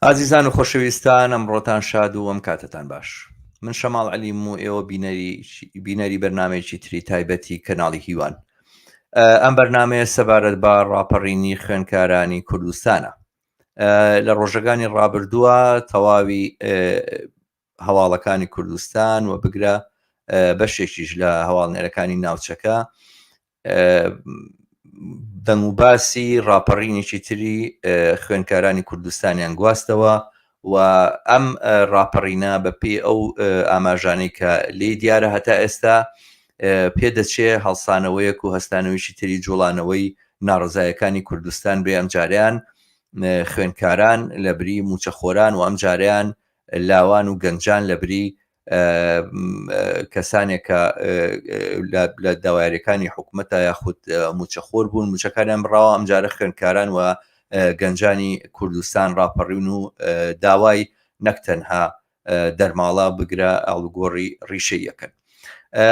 ئازیزان و خۆشەویستان، ئەمڕۆتان شاد و ئەم کاتتان باش. من شەماڵ عەلیم و ئێوە بینەری بەرنامەیەکی تری تایبەتی کەناڵی هیوان. ئەم بەرنامەیە سەبارەت بە ڕاپەڕینی خوێندکارانی کوردستانە. لە ڕۆژەکانی ڕابردووە تەواوی هەواڵەکانی کوردستان و بگرە بەشێکیش لە هەواڵنێرەکانی ناوچەکە دەنگ و باسی ڕاپەڕینێکی تری خوێندکارانی کوردستانیان گواستەوە و ئەم ڕاپەڕینە بەپێی ئەو ئاماژانەی کە لێی دیارە هەتا ئێستا پێدەچێ هەڵسانەوەیەک و هەستانەوەیشی تری جوڵانەوەی ناڕزایەکانی کوردستان بێ ئەم جاریان خوێندکاران لە بری موچەخۆران و ئەم جاریان لاوان و گەنجان لە بری کەسانێکە لە داوایەکانی حکوومەتە یاخود موچەخۆر بوون موچەکانیان بڕاوە ئەم جارە خوێندکاران و گەنجانی کوردستان ڕاپەڕین و داوای نەکتەنها دەرماڵە بگرە ئاڵوگۆڕی ڕیشەی یەکەن.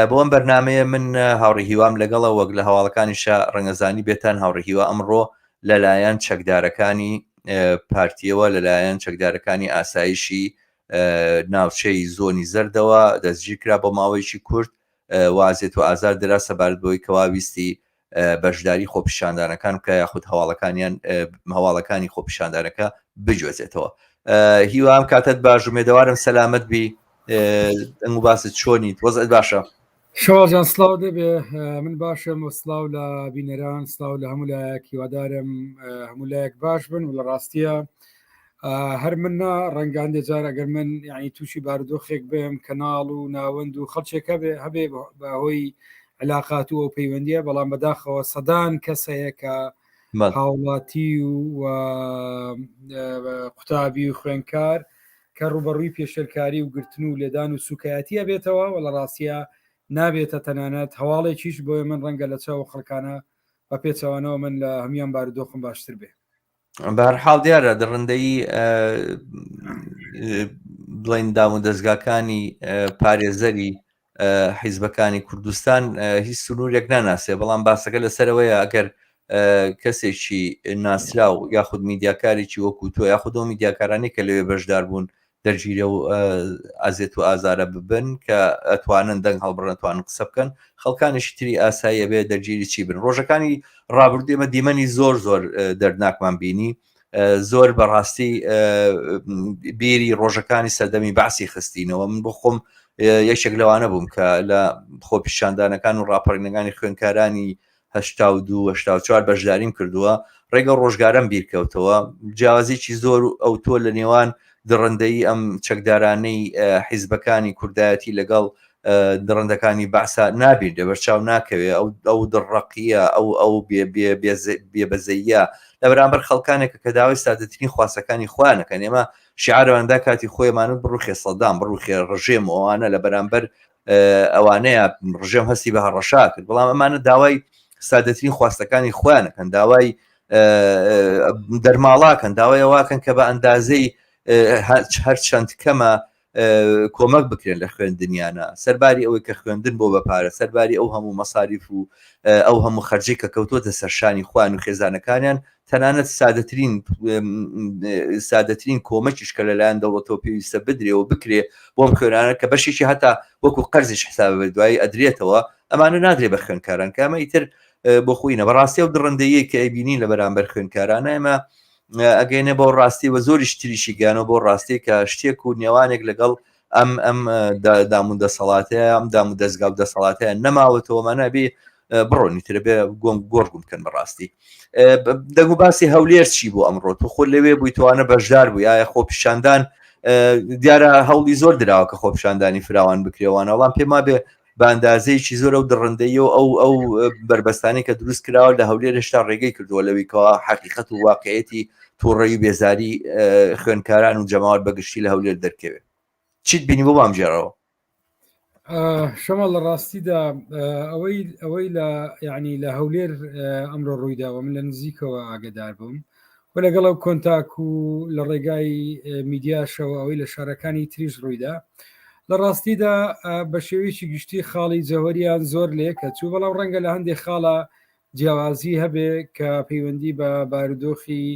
بۆ ئەم بەرنمەیە من هاوڕێی هیوام لەگەڵە وەک لە هەواڵەکانیشە ڕەنگەزانی بێتان هاوڕێی هیوا ئەمڕۆ لەلایەن چەکدارەکانی پارتیەوە لەلایەن چەکدارەکانی ئاسایشی ناوچەی زۆنی زەردەوە دەستگیر کرا بۆ ماوەیەکی کورت وازێت و ئازار دەرا سەبارەت بەوەی کەواویستی بەشداری خۆپیشاندانەکان بکە یاخود هەواڵەکانی خۆپیشاندانەکە بجوێزێتەوە. هیوام کاتت باش و مێدەوارم سەلامت بی ئەنگ و باست چۆنیت وەزعت باشە؟ شەواڵجان سلااو دەبێ من باشم و سلااو لە بینەران سلااو لە هەموو لایەک هیوادارم هەموو لایەک باش بن و لە ڕاستیە هەر منە ڕەنگان دێجار ئەگەر من یعنی تووشی بارودۆخێک بم کەناڵ و ناوەند و خەڵچێکە هەبێ بەهۆی علااقات و پەیوەندیە بەڵام بەداخەوە سەدان کەسەیە کە هاوڵاتی و قوتابی و خوێنکار کە ڕوبەڕووی پێشەرکاری و گرتن و لێدان و سوکایەتیە بێتەوە و لە ڕاستیە نابێتە تەنانەت هەواڵێکیش بۆیە من ڕەنگە لە چاو خەڵکانە بە پێچەوانەوە من لە هەمیان بارودۆخم باشتر بێ. بەهەرحاڵ دیارە دڕندەی بڵین دام و دەستگاکانی پارێزەری حیزبەکانی کوردستان هیچ سنوورێک ناناسێ بەڵام باسەکە لەسەرەوەیە ئەگەر کەسێکی ناسراو یاخود میدیاکارێکی وەکو تۆ یاخود ئەو میدیاکارانی کە لەوێ بەشدار بوون دەرگیرە و ئازێت و ئازارە ببن کە ئەتوانن دەنگ هەڵبڕەتوانن قسە بکەن خەڵکانیشی تری ئاساییە بێ دەرگیری چی بن. ڕۆژەکانی ڕابردوێمە دیمەنی زۆر دەردناکمان بینی زۆر بەڕاستی بیری ڕۆژەکانی سەردەمی باسی خستینەوە. من بۆ خۆم یەکێک لەوانە بووم کە لە خۆپیشاندانەکان و ڕاپەڕینەکانی خوێندکارانی 1984 بەشداریم کردووە ڕێگە ڕۆژگارم بیرکەوتەوە جیاوازێکی زۆر ئەو تۆ لە نێوان دڕندەی ئەم چەکدارانەی حیزبەکانی کوردایەتی لەگەڵ دڕندەکانی باسا نابین دەبەرچاو ناکەوێ ئەو دڕەقیە ئەو بێبەزەیە لە بەرامبەر خەڵکانێکە کە داوای سادەترین خواسەکانی خۆیانەکەن. ئێمە شیعارەوەندا کاتی خۆیمانت بڕوخێ سەدام بڕوخێ ڕژێم ئەوانە لە بەرامبەر ئەوانەیە ڕژێم هەستی بە هەڕەشا کرد بەڵام ئەمانە داوای سادەترین خواستەکانی خۆیانەکەن داوای دەرماڵاکەن داوای ئەواکەن کە بە ئەندازەی هەر چەند کەمە کۆمەک بکرێن لە خوێندنیانە سەرباری ئەوەی کە خوێندن بۆ بەپارە سەرباری ئەو هەموو مەساریف و ئەو هەموو خەرجی کە کەوتۆتە سەرشانی خوان و خێزانەکانیان تەنانەت سادەترین کۆمەکیش کە لەلایەن دەوڵەتەوە پێویستە بدرێەوە بکرێ بۆم خوێنانە کە بەشێکی هەتا وەکو قەرزیش حساب دوایی ئەدرێتەوە ئەمانە نادرێ بە خوێنکاران کامە ئیتر بۆ خۆینە بەڕاستی و دڕندەیە کە ئەبینین لە بەرامبەر خوێنکارانە ئێمە ئەگەینە بۆ ڕاستی وە زۆری شتریشی گیانەوە بۆ ڕاستی کە شتێک و نێوانێک لەگەڵ ئەم دامون دەسەڵاتەیە ئەم دام و دەستگا و دەسەڵاتەیە نەماوەتەوەمانە بێ بڕۆنی ترە بێ گۆڕگوم بکەن بەڕاستی. دەگو باسی هەولێر چی بوو ئەمڕۆ تو خۆ لەوێ بووی توانە بەشدار بووی ئایا خۆپیشاندان دیارە هەوڵی زۆر دراوە کە خۆپیشاندانی فراوان بکرێوانە وەڵام پێما بێ بە ئەندازەیەکی زۆر ئەو دڕندەیە و ئەو بربەستانی کە دروست کراوە لە هەولێر هێشتا ڕێگەی کردووە لەوەیکەوە حەقیقەت و واقعەتی تووڕێی بێزاری خوێنکاران و جەماوەت بەگشتی لە هەولێر دەرکەوێت. چیت بینی بۆ بام جێڕەوە؟ شەمە لە ڕاستیدا ئەوەی لە یعنی لە هەولێر ئەمڕۆ ڕوویداوە من لە نزیکەوە ئاگدار بووم و لەگەڵ ئەو کۆنتاک و لە ڕێگای میدیاشەوە ئەوەی لە شارەکانی تریش ڕوویدا لە ڕاستیدا بە شێوەیەکی گشتی خاڵی جەوهریان زۆر لێ کە چوو بەڵام ڕەنگە لە هەندێک خاڵە جیاوازی هەبێ کە پەیوەندی بە بارودۆخی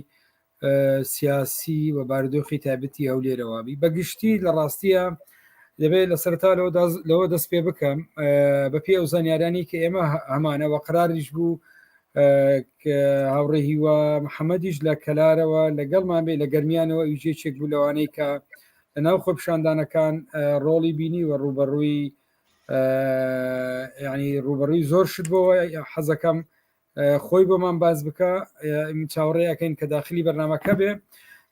سیاسی و بارودۆخی تایبەتی هەولێرەوەبی بەگشتی لە ڕاستیە دەبێت لە سەرتا لەوە دەست پێ بکەم بە پێ ئەو زانیارانی کە ئێمە هەمانەوە قراریش بوو هاوڕێ هیوە محەممەدیش لە کەلارەوە لەگەڵمان بێ لە گەرمیانەوە ویژێچێک بوو لەوانەی کە لە ناو خۆپشاندانەکان ڕۆڵی بینی و ڕوبەڕووی ینی ڕوبەڕووی زۆر شت بۆەوە حەزەکەم خۆی بۆمان باز بکە چاوەڕێیەکەین کە داخلی بەرنامەکە بێ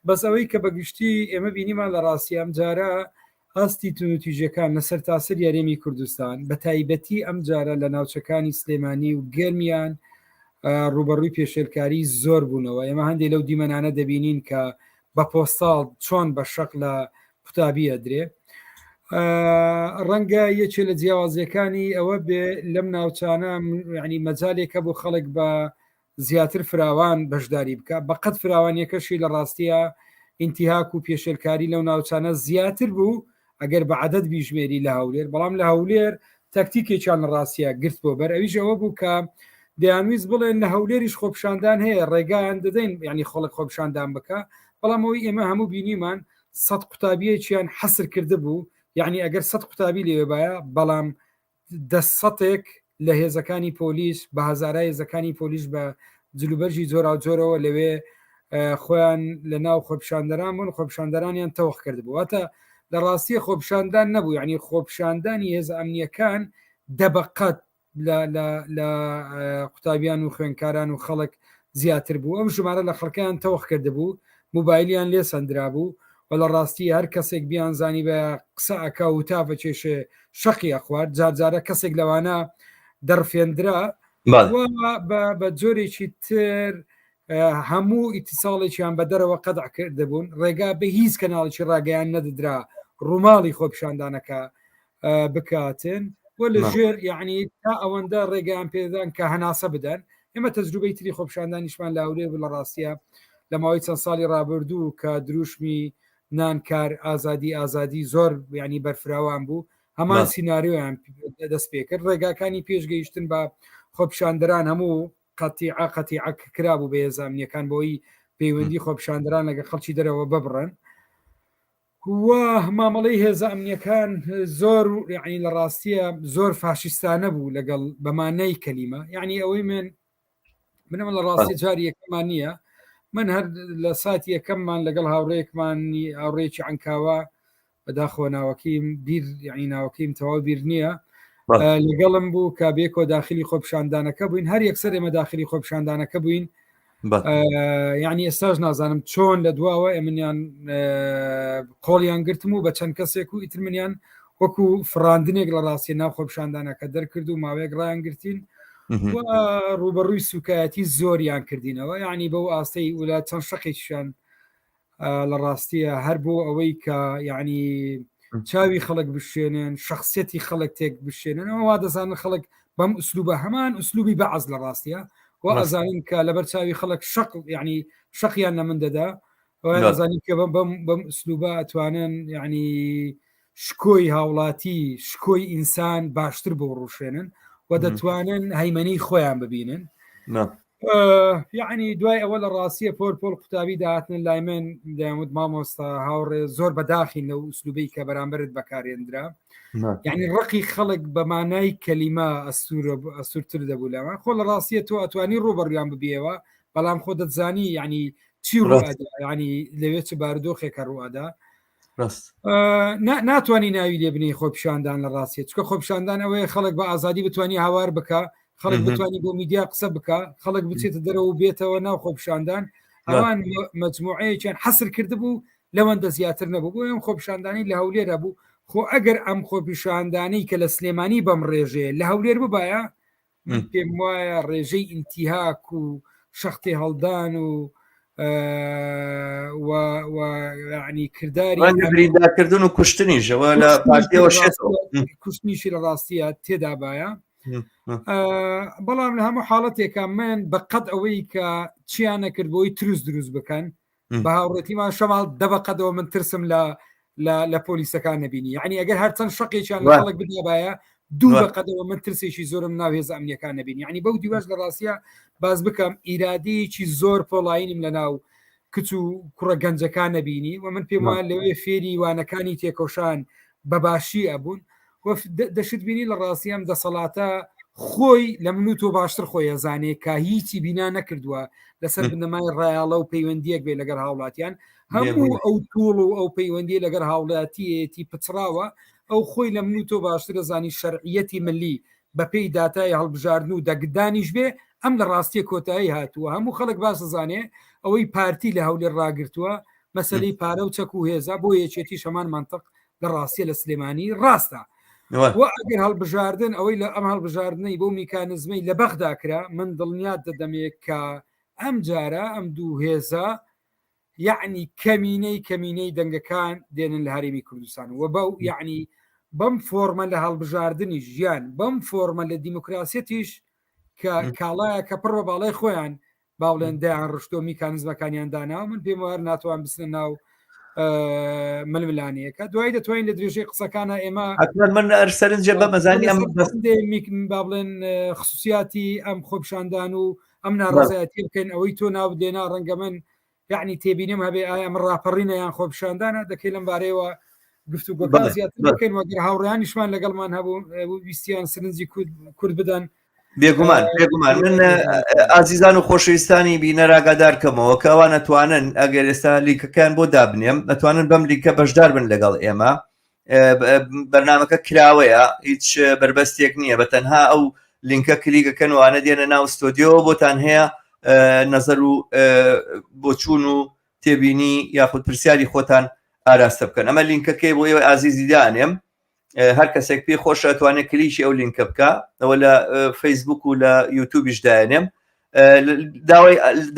بەس ئەوەی کە بەگشتی ئێمە بینیمان لە ڕاستی ئەم جارە ئاستی تونوتیژەکان لەسەر تاسەر یاریێمی کوردستان بە تایبەتی ئەم جارە لە ناوچەکانی سلێمانی و گەرمیان ڕوبەڕووی پێشێلکاری زۆر بوونەوە ئێمە هەندێک لەو دیمەنانە دەبینین کە بە پۆستاڵ چۆن بە شەق لە قوتابیە درێ ڕەنگە یەکێ لە جیاوازیەکانی ئەوە بێ لەم ناوچانە ینی مەجالێکە بۆ خەڵک بە زیاتر فراوان بەشداری بکە بەقەت فراوانیەکەشی لە ڕاستیە ئینتیهاک و پێشێلکاری لەو ناوچانە زیاتر بوو ئەگەر بە عەدەد بیژمێری لە هەولێر بەڵام لە هەولێر تاکتیکێکیان لە ڕاستیە گرت بۆ بەر ئەویش ئەوە بوو کە دەیانویست بڵێن لە هەولێریش خۆپشاندان هەیە ڕێگایان دەدەین ینی خۆڵک خۆپشاندان بکە بەڵام ئەوی ئێمە هەموو بینیمان 100 قوتابیەکیان حەسر کرده بوو یعنی ئەگەر 100 قوتابی لێبایە بەڵام دەسەتێک لە هێزەکانی پۆلیس بە هەزارای هێزەکانی پۆلیس بە جلوبەرژی جۆرا و جۆرەوە لەوێ خۆیان لە ناو خۆپشاندەران بوون خۆپشاندەرانیان تەوەخ کرد بوو واتە لە ڕاستی خۆپشاندان نەبوو یعنی خۆپشاندانی هێز ئەمنیەکان دەبقەت لە قوتابیان و خوێنکاران و خەڵک زیاتر بوو ئەم ژمارە لە خەڵکیان تەوەخ کرده بوو موبایلیان لێ سندرا بوو و لە ڕاستی هەر کەسێک بیان زانی بە قسە ئەکە و تافە کێشێ شەقی ئەخوارد جارجارە کەسێک لەوانە دەرفێنرا بە جۆرێکی تر هەموو ئیتیساڵێکیان بە دەرەوە قەدع کردبوون ڕێگا بە هیچ کەناڵێکی ڕاگەیان نەدرا ڕووماڵی خۆپشاندانەکە بکاتن و لە ژێر یعنی تا ئەوەندە ڕێگەیان پێدان کە هەناسە بدەن ئێمە تەجروبەی تری خۆپشاندانیشمان لە هەولێر لە ڕاستیە لە ماوەی چەند ساڵی ڕابردوو کە دروشمی نانکار ئازادی زۆر ینی بەرفراوان بوو هەمان سینناریۆیان دەست پێ کرد ڕێگاکانی پێشگەیشتن بە خۆپشاندەران هەموو قەتیعە کرابوو بە هێزانیەکان بۆی پەیوەندی خۆپشاندەران لەگە خەڵکی دەرەوە ببڕن وە مامەڵەی هێزە ئەمنیەکان زۆر یعنی لە ڕاستیە زۆر فاشیستانە بوو لەگەڵ بەمانەی کەلیمە یعنی ئەوەی منەمە لە ڕاستی جاری یەکەمان نییە من هەر لە ساتی یەکەممان لەگەڵ هاوڕێکمان هاوڕێکی عنکاوە بەداخۆ ناوەکەیم بیر یعنی ناوەکەیم تەواو بیر نییە لەگەڵم بوو کە بێکۆ داخلی خۆپشاندانەکە بووین هەر یەکسەر ئێمە داخلی خۆپشاندانەکە بووین یعنی ئێستاش نازانم چۆن لە دواوە ئێمنیان قۆڵیان گرتم و بە چەند کەسێک و ئیتر منیان وەکو فراندنێک لە ڕاستی ناو خۆپشاندانەکە دەرکرد و ماوەیەک ڕایان گرتین ڕوبەڕووی سوکایەتی زۆریان کردینەوە یعنی بەو ئاستەی ولا چەند شەقێکیان لە ڕاستیە هەر بۆ ئەوەی کە یعنی چاوی خەڵک بشێنن شخصیەتی خەڵک تێک بشێنن ئەوە دەزانن خەڵک بەم ئوسلوبە هەمان ئوسلوبی بەعەز لە ڕاستیە و ئەزانین کە لەبەر چاوی خەڵک شەق یعنی شەقیان لە من دەدا ئەزانین کە بەم ئوسلوبە ئەتوانن یعنی شکۆی هاوڵاتی شکۆی ئینسان باشتر بۆ ڕوشێنن و دەتوانن هەیمەنی خۆیان ببینن یعنی دوای ئەوە لە ڕاستیە پۆل قوتابی داهاتن لای من دەیانوت مامۆستا هاوڕێ زۆر بەداخین لەو ئوسلوبەی کە بەرامبرت بەکارێنرا یعنی ڕقی خەڵک بەمانای کەلیمە ئەسوورتر دەبوو لەوە خۆ لە ڕاستیە تۆ ئەتوانی ڕوبەڕیان ببیەوە بەڵام خۆ دەتزانی یعنی چی ڕوئەدا ینی لەوێ چ بارودۆخێکە ڕوئەدا ناتوانانی ناوی لێ بنی خۆپشاندان لە ڕاستیە چکە خۆپشاندان ئەوەیە خەڵک بە ئازادی بتوانانی هاوار بکە خەڵک بتوانانی بۆ میدیا قسە بکە خەڵک بچێتە دەرەوە بێتەوە ناو خۆپشاندان ئەوان مجموعەیەکیان حەسر کرده بوو لەوەندە زیاتر نەبوو بۆ ئەم خۆپشاندانی لە هەولێرە بوو خۆ ئەگەر ئەم خۆپیشاندانی کە لە سلێمانی بەم ڕێژەیە لە هەولێر ببایە پێم وایە ڕێژەی ئینتیهاک و شەختی هەڵدان و ینی کردداری بریندارکردن و کوشتنیشەوە لە پارتیەوە کوشتنیشی لە ڕاستیە تێدابایە بەڵام لە هەموو حاڵەتێکە من بەقەت ئەوەی کە چیان نەکرد بۆی دروست بکەن بە هاوڕێتیمان شەماڵ دەبقەتەوە من ترسم لە پۆلیسەکان نبینی یعنی ئەگەر هەرچەند شەقێکیان لە خەڵک بدابایە دوو بەقەدەوە من ترسێکی زۆرم ناو هێز ئەمنیەکان نبینی یعنی بەو دیوەش لە ڕاستیە باز بکەم ئیرادەیەکی زۆر پۆڵاینیم لە ناو کچ و کوڕە گەنجەکان نەبینی و من پێم وایە لەوەی فێری وانەکانی تێکۆشان بەباشی ئەبوون دەشت بینی لە ڕاستی ئەم دەسەڵاتە خۆی لە من و تۆ باشتر خۆی ئەزانێ کە هیچی بینا نەکردووە لەسەر بنەمای ڕایاڵە و پەیوەندیەک بێ لەگەر هاوڵاتیان هەموو ئەو توڵ و ئەو پەیوەندی لەگەر هاوڵاتیەتی پچراوە ئەو خۆی لە من و تۆ باشتر ئەزانی شەرعیەتی ملی بەپێی داتای هەڵبژاردن و دەگدانیش بێ ئەم لە ڕاستیە کۆتایی هاتووە هەموو خەڵک باش زانێ ئەوەی پارتی لە هەولێر ڕاگرتووە مەسەلەی پارە و چەک و هێزا بۆ یەکێتی شەمان منطق لە ڕاستیە لە سلێمانی ڕاستە ئەگەر هەڵبژاردن ئەوەی لە ئەم هەڵبژاردنەی بۆ میکانزمەی لە بەغدا کرا من دڵنیات دەدەمێت کە ئەم جارە ئەم دوو هێزە یعنی کەمینەی دەنگەکان دێنن لە هەرێمی کوردستان و بەو یعنی بەم فۆرمە لە هەڵبژاردننی ژیان بەم فۆرمە لە دیموکراسیەتیش کە کاڵایە کە پڕ بە باڵای خۆیان باڵێن دایان ڕشتۆ میکانزمەکانیان دانا من پێم وار ناتوان بستنە ناو ململانەیەکە دوای دەتوانین لە درێژەی قسەکانە ئێمە من ئەرسەرنجە بە مەزانی ئەم با بڵێن خصوصیاتی ئەم خۆپشاندان و ئەم ناڕازایەتی بکەین ئەوەی تۆ ناو دێنا ڕەنگە من یعنی تێبینم هەبێ ئایا من ڕاپەڕینە یان خۆپشاندانە دەکەی لەم بارەیەوە گفتوگۆکان زیاتر بکەین وەگەر هاوڕیانیشمان لەگەڵمان هەبوو ویستیان سرنجی کورد بدەن بێگومان من ئازیزان و خۆشەویستانی بینەراگادارکەمەوە کە ئەوان نەتوانن ئەگەر ئێستا لیکەکان بۆ دابنێم نەتوانن بەم لیکە بەشدار بن لەگەڵ ئێمە بەرنامەکە کراوەیە هیچ بربەستێک نییە بە تەنها ئەو لینکە کلیکەکەن وانە دێنە ناو ستۆدیۆ بۆتان هەیە نەزەر و بۆچوون و تێبینی یاخود پرسیاری خۆتان ئاراستە بکەن ئەمە لینکەکەی بۆ ئێوە ئازیزی دانێم هەر کەسێک پێی خۆش ئەتوانێت کلیشی ئەو لینکە بکە ئەوە لە فەیسبوک و لە یوتیوبیش دایێنێم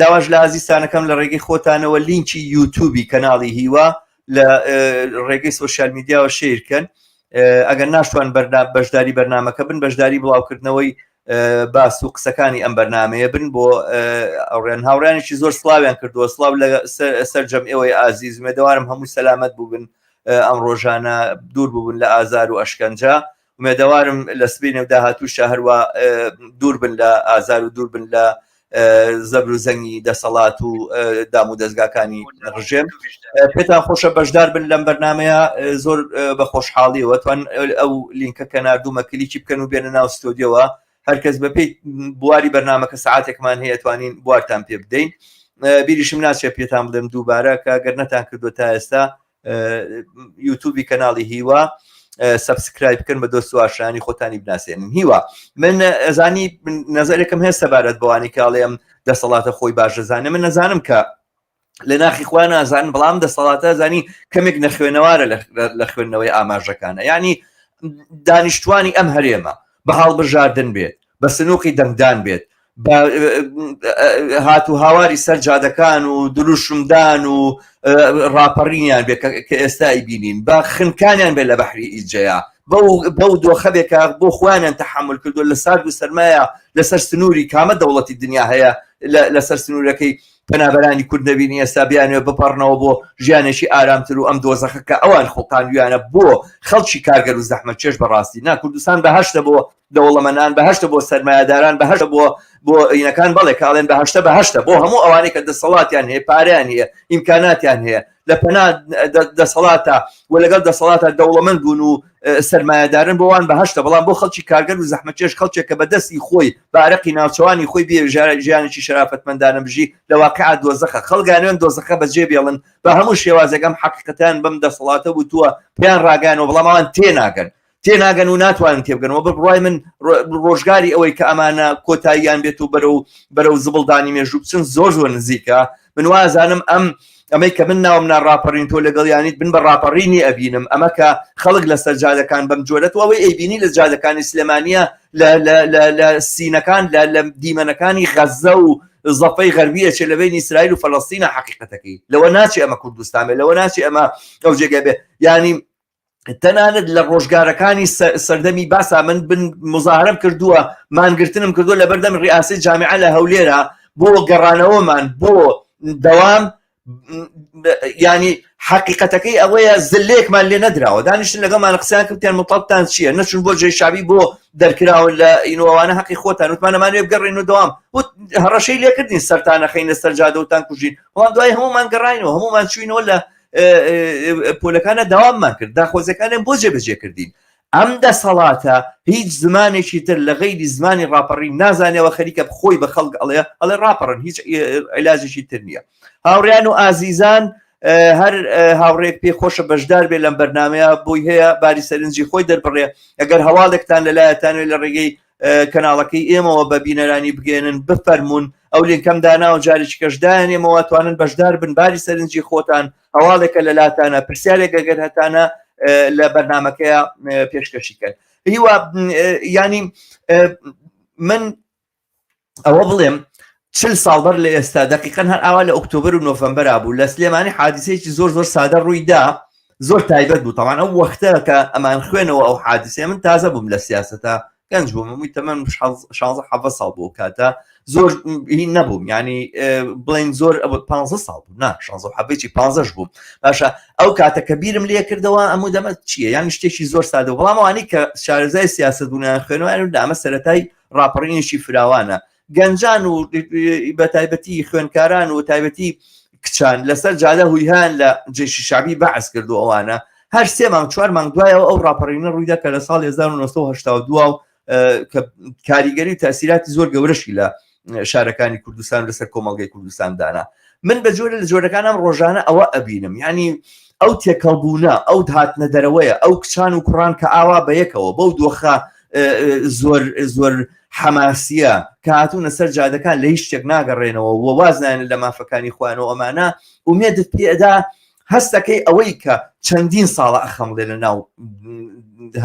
داواش لە ئازیستانەکەم لە ڕێگەی خۆتانەوە لینکی یوتیوبی کەناڵی هیوا لە ڕێگەی سۆشیال میدیاوە شێرکەن ئەگەر ناشتوان بەشداری بەرنامەکە بن بەشداری بڵاوکردنەوەی باس و قسەکانی ئەم بەرنامەیە بن بۆ ئەوڕێن هاوڕانێکی زۆر سڵاویان کردووە سڵاو لە سەرجەم ئێوەی ئازیز مێدەوارم هەموو سەلامەت بوو بن ئەم ڕۆژانە دوور بوون لە ئازار و ئەشکەنجە ومێدەوارم لە سبینێ و داهاتووشە هەروە دوور بن لە ئازار و دوور بن لە زەبر و زەنگی دەسەڵات و دام و دەستگاکانی ڕژێم پێتان خۆشە بەشدار بن لەم بەرنامەیە زۆر بە خۆشحاڵیەوە توان ئەو لینکە کە نردوومە کلیکی بکەن و بێنە ناو ستۆدیۆوە هەرکەس بەپێی بواری بەرنامەکە سعاتێکمان هەیە توانین بوارتان پێ بدەین بیریشم ناچێت پێتان بدەم دووبارە کە گەر نەتان کردو تا ئێستا یوتیوبی کەناڵی هیوا سبسکرایب بکەن بە دۆست و ئاشانی خۆتانی بناسێنن هیوا من ئەزانی نەزارێکم هەیە سەبارەت بەوانی کاڵێم دەسەڵاتە خۆی باش دەزانێ من نەزانم کە لە ناخی خوان نازانم بەڵام دەسەڵاتە زانی کەمێک نەخوێنەوارە لە خوێندنەوەی ئاماژەکانە ینی دانیشتوانی ئەم هەرێمە بە هەڵبژاردن بێت بە سنووقی دەنگدان بێت هات و هاواری سەر جادەکان و دروشمدان و ڕاپەڕینیان بێت کە ئێستای بینین بە خنکانیان بێت لە بەحری ئیجەیە بەو دۆخە بێکە بۆ خوانیان تەحمل کردو لە سارد و سەرمایە لەسەر سنووری کامە دەوڵەتی دنیا هەیە لەسەر سنوورەکەی پەنابەرانی کورد نەبینی ئێستا بیانوێ بپەڕنەوە بۆ ژیانێکی ئارامتر و ئەم دۆزەخە کە ئەوان خۆقاندویانە بۆ خەڵکی کارگەر و زەحمەت چێش بەڕاستی نا کوردستان بەهەشتە بۆ دەوڵەمەندان بەهەشتە بۆ سەرمایەداران بەهەشتە بۆ ئینەکان بەڵێ کاڵێن بەهەشتە بۆ هەموو ئەوانەی کە دەسەڵاتیان هەیە پاریان هەیە ئیمکاناتیان هەیە لە پەنا دەسەڵاتە و لەگەڵ دەسەڵاتە دەوڵەمەند بوون و سەرمایەدارن بۆوان بەهەشتە بەڵام بۆ خەڵکی کارگەر و زەحمەتکێش خەڵکێکە بەدەستی خۆی بارەقی ناوچەوانی خۆی بێ ژیانێکی شەرافەتمەندانە بژی لە واقعا دۆزەخە خەڵگانوێن دۆزەخە بەجێ بێڵن بە هەموو شێوازێکم حەقیقەتان بەم دەسەڵاتە بووتووە پێیان ڕاگەنەوە بەڵام ئەوان تێناگەن و ناتوانن تێبگەنەوە بڕای من ڕۆژگاری ئەوەی کە ئەمانە کۆتاییان بێت و بەرەو زبڵدانی مێژوو بچن زۆر نزیکە من وازانم ئەمەی کە من ناوم ناڕاپەڕین تۆ لەگەڵیانیت بن بە ڕاپەڕینی ئەبینم ئەمە کە خەڵک لەسەر جادەکان بەم جۆرەت ئەوەی ئەیبینی لە جادەکانی سلێمانیە لە سینەکان لە دیمەنەکانی غەزە و زەفەی غەربیە چێ لە بین ئیسرائیل و فەڵەستینە حەقیقەتەکەی لەوە ناچێ ئەمە کوردستانێ لەوە ناچێ ئەمە ئەو جێگە بێ ینی تەنانەت لە ڕۆژگارەکانی سەردەمی باسا من بن مزاهرەم کردووە مانگرتنم کردووە لە بەردەم ڕیاسی جامیعە لە هەولێرە بۆ گەڕانەوەمان بۆ دەوام ینی حقیقەتەکەی ئەوەیە زلێکمان لێ نەدراوە دانیشتن لەگەڵمان قسەیان کردیان مطلبتان چییە نەچون بۆ جێی شابی بۆ دەرکراون لە ئینوانە حەقی خۆتان وتمانەمانوێ بگەڕین و دەوام هەڕەشەی لێکردین سەرتانە خەینە سەرجادەوتان کوژین وان دوای هەمومان گەڕاینەوە هەمومان چوینەوە لە پۆلەکانە داواممان کرد داخۆزەکانیان بۆ جێبەجێ کردین ئەم دەسەڵاتە هیچ زمانێکی تر لە غەیری زمانی ڕاپەڕی نازانێەوە خەریکە بخۆی بە خەڵک ئەڵێ ڕاپەڕن هیچ عیلاجێکی تر نییە هاوڕیان و ئازیزان هەر هاوڕێک پێ خۆشە بەشدار بێ لەم بەرنمەیە بۆی هەیە باری سەرنجی خۆی دەربڕێ ئەگەر هەواڵێکتان لەلایەتانوێت لە ڕێگەی کەناڵەکەی ئێمەوە بە بینەرانی بگێنن بفەرمونون ئەو لینکەم دانا و جارێکی کەشدایان ئێمەوە توانن بەشدار بن باری سەرنجی خۆتان هەواڵێکە لەلاتانە پرسیارێک ئەگەر هەتانە لە بەرنمەکەیە پێشکەشیکەن هیوا ینی من ئەوە بڵێم 40 ساڵ بەر لە ئێستا دقیقەن هەر ئاوا لە ئۆکتۆبر و نۆڤەمبەر بوو لە سلێمانی حادیسەیەکی زۆر سادە ڕوویدا زۆر تایبەت بوو تەمان ئەو وەختە کە ئەمان خوێنەوە ئەو حادیسێ من تازە بووم لە سیاسەتە گەنج بووم مووی تەمەن 16 ساڵ بوو کاتە زۆر هین نەبووم ینی بڵین زۆر 15 ساڵ بوو نا 16 15 بووم باشە ئەو کاتە کە بیرم لێ کردەوە ئەموو دەمە چییە یانی شتێکی زۆر سادە بەڵام ئەوانەی کە شارەزای سیاست بوونیان خوێنەوە دامە سەرەتای ڕاپەڕینیشی فراوانە گەنجان و بە تایبەتی خوێنکاران و تایبەتی کچان لەسەر جادە هویهان لە جێشی شعبی بەعس کردو ئەوانە هەر 3 مانگ 4 مانگ دوایەوە ئەو ڕاپەڕینە ڕوویدا کە لە ساڵ 1982 کە کاریگەری و تاثیراتی زۆر گەورەشی لە شارەکانی کوردستان لەسەر کۆمەڵگەی کوردستان دانا من بە جۆرە لە جۆرەکانم ڕۆژانە ئەوە ئەبینم ینی ئەو تێکەڵبوونە ئەو هاتنە دەرەوەیە ئەو کچان و کوڕان کە ئاوا بەیەکەوە بەو دۆخە زۆر حەماسیە کە هاتوونە سەر جادەکان لە هیچ شتێک ناگەڕێنەوە و وازنانە لە مافەکانی خوانەوە ئەمانە ومێدت پێدا هەستەکەی ئەوەی کە چەندین ساڵە ئەخەمڵێ لە ناو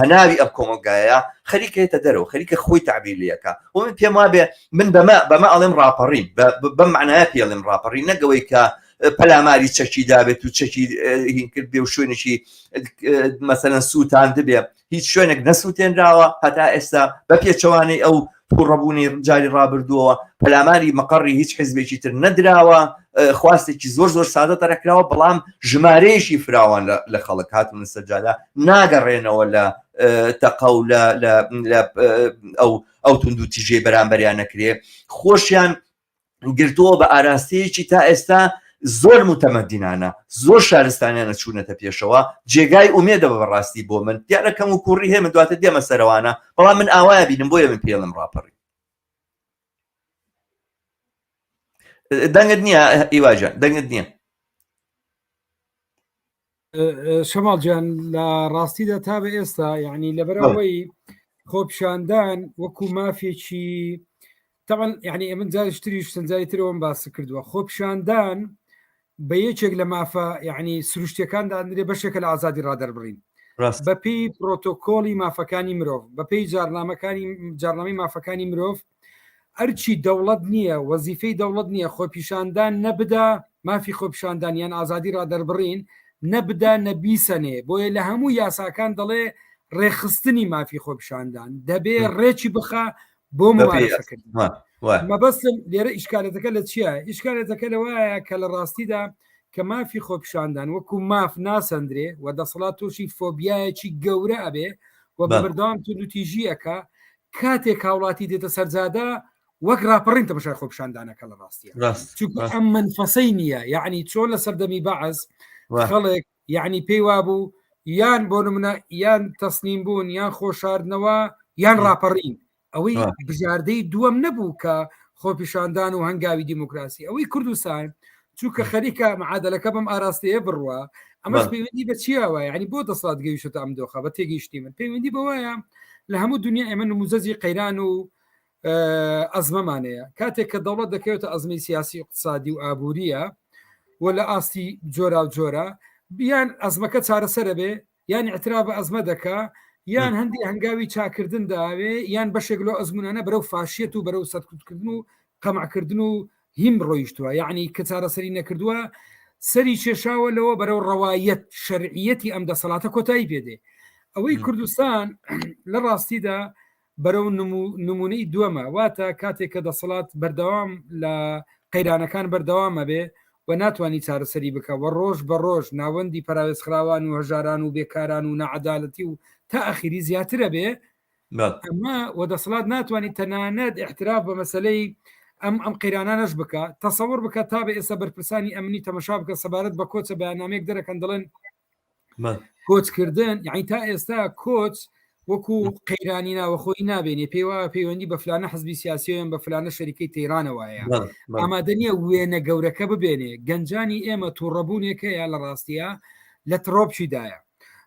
هەناوی ئەم کۆمەلگایە خەریکێتە دەرەوە خەریکە خۆی تعبیرلیەکە و من پێم وابێ من بەمە ئەڵێم ڕاپەڕین بەم معنایە پێڵێم ڕاپەڕین نەگەوەی کە پەلاماری چەکی دابێت و چەکی هین کرد بێ و شوێنێکی مەسەلەن سووتان دەبێ هیچ شوێنێک نەسووتێنراوە هەتا ئێستا بە پێچەوانەی ئەو تووڕەبوونی جاری ڕابردووەوە پەلاماری مەقڕی هیچ حیزبێکی تر نەدراوە خواستێکی زۆر سادە تەرەکراوە بەڵام ژمارەیەشی فراوان لە خەڵک هاتوونە سەرجادا ناگەڕێنەوە لە تەقە و لە ئەو تونند و تیژەی بەرامبەریان نەکرێ خۆشیان گرتووە بە ئاراستەیەکی تا ئێستا زۆر متەمەدینانە زۆر شارستانیانە چوونەتە پێشەوە جێگای ئومێدە بەڕاستی بۆ من دیارەکەم و کوڕی هێمە دواتە دێمە سەرەوانە بەڵام من ئاوایە بینم بۆیە من پێڵم ڕاپەڕی دەنگت نییە ئیواجان دەنگت نییە شەماڵ گیان لە ڕاستیدا تا بە ئێستا یعنی لەبەرەوەی خۆپشاندان وەکو مافێکی تەمەن یعنی من جارشتریش سنجاری ترەوەم باس کردووە خۆپشاندان بە یەکێک لە مافە یعنی سروشتەکاندا ئەندرێ بەشێکە لە ئازادی ڕادەربڕین بەپی پرۆتۆکۆلی مافەکانی مرۆڤ بەپی جارنامەی مافەکانی مرۆڤ ئەرچی دەوڵەت نییە وەزیفەی دەوڵەت نییە خۆپیشاندان نەبدا مافی خۆپیشاندانیان ئازادی ڕادەربڕین نەبدا نەبیسەنێ بۆیە لە هەموو یاساکان دەڵێ ڕێخستنی مافی خۆپیشاندان دەبێ ڕێکی بخە بۆ ممارەسەکردن مەبەستم لێرە ئیشکالەتەکە لە چییە؟ ئیشکالەتەکە لەوایە کە لە ڕاستیدا کە مافی خۆپیشاندان وەکو ماف ناسەندرێ و دەسەڵات تۆشی فۆبیایەکی گەورە ئەبێ و بە بەردەوام تونوتیژیەکە کاتێک هاوڵاتی دێتە سەرجادا وەک راپەڕین تەماشای خۆپیشاندانەکە لە ڕاستیە چونکە ئەم منفەسەی نییە یعنی چۆن لە سەردەمی بەعەز خەڵک یعنی پێی وابوو یان بۆ نمونە یان تەسنیم بوون یان خۆشاردنەوە یان راپەڕین ئەوەی بژاردەی دووەم نەبوو کە خۆپیشاندان و هەنگاوی دیموکراسی ئەوەی کوردستان چونکە خەریکە معادلەکە بەم ئاراستەیە بڕوە ئەمەش پەیوەندی بە چیاوە یعنی بۆ دەسەڵات گەیشتە ئەم دۆخە بە تێگەیشتی من پەیوەندی بەوەیە لە هەموو دنیا ئێمە نموزەجی قەیران و ئەزمەمانەیە کاتێک کە دەوڵەت دەکەوێتە ئەزمی سیاسی اقتصادی و ئابووریە و لە ئاستی جۆرا و جۆرە بیان ئەزمەکە چارەسەرە بێ یان اعتراف بە ئەزمە دەکا یان هەندی هەنگاوی چاکردن داوێ یان بەشێک لە ئەزمونانە بەرەو فاشیت و بەرەو سەرکوتکردن و قەمعکردن و هیم ڕۆیشتووە یعنی کە چارەسەری نەکردووە سەری کێشاوە لەوە بەرەو ڕەوایەت شەرعیەتی ئەم دەسەڵاتە کۆتایی پێدێ ئەوەی کوردستان لە ڕاستیدا بەرەو نمونەی دووەمە واتە کاتێک کە دەسەڵات بەردەوام لە قەیرانەکان بەردەوامە بێ و ناتوانانی چارەسەری بکە و ڕۆژ بە ڕۆژ ناوەندی پاراوێزخراوان و هەژاران و بێکاران و نەعەدالەتی و تا ئەخیری زیاترە بێ ئەمە وەدەسەڵات ناتوانانی تەنانەت احتراف بە مەسلەی ئەم قەیرانانەش بکە تەسەوڕ بکە تا بە ئێستا بەرپرسانی ئەمنی تەمەشا بکە سەبارەت بە کۆچە بەیاننامەیەک دەرەکەن دەڵێن کۆچکردن یعنی تا ئێستا کۆچ وەکو قەیرانی ناوەخۆی نابێنێ پێیوە پەیوەندی بە فلانە حزبی سیاسیۆیان بە فلانە شەریکەی تەیرانەوەیە ئامادە نییە وێنە گەورەکە ببێنێ گەنجانی ئێمە تووڕەبوونێکەیە لە ڕاستیە لە ترۆپچیدایە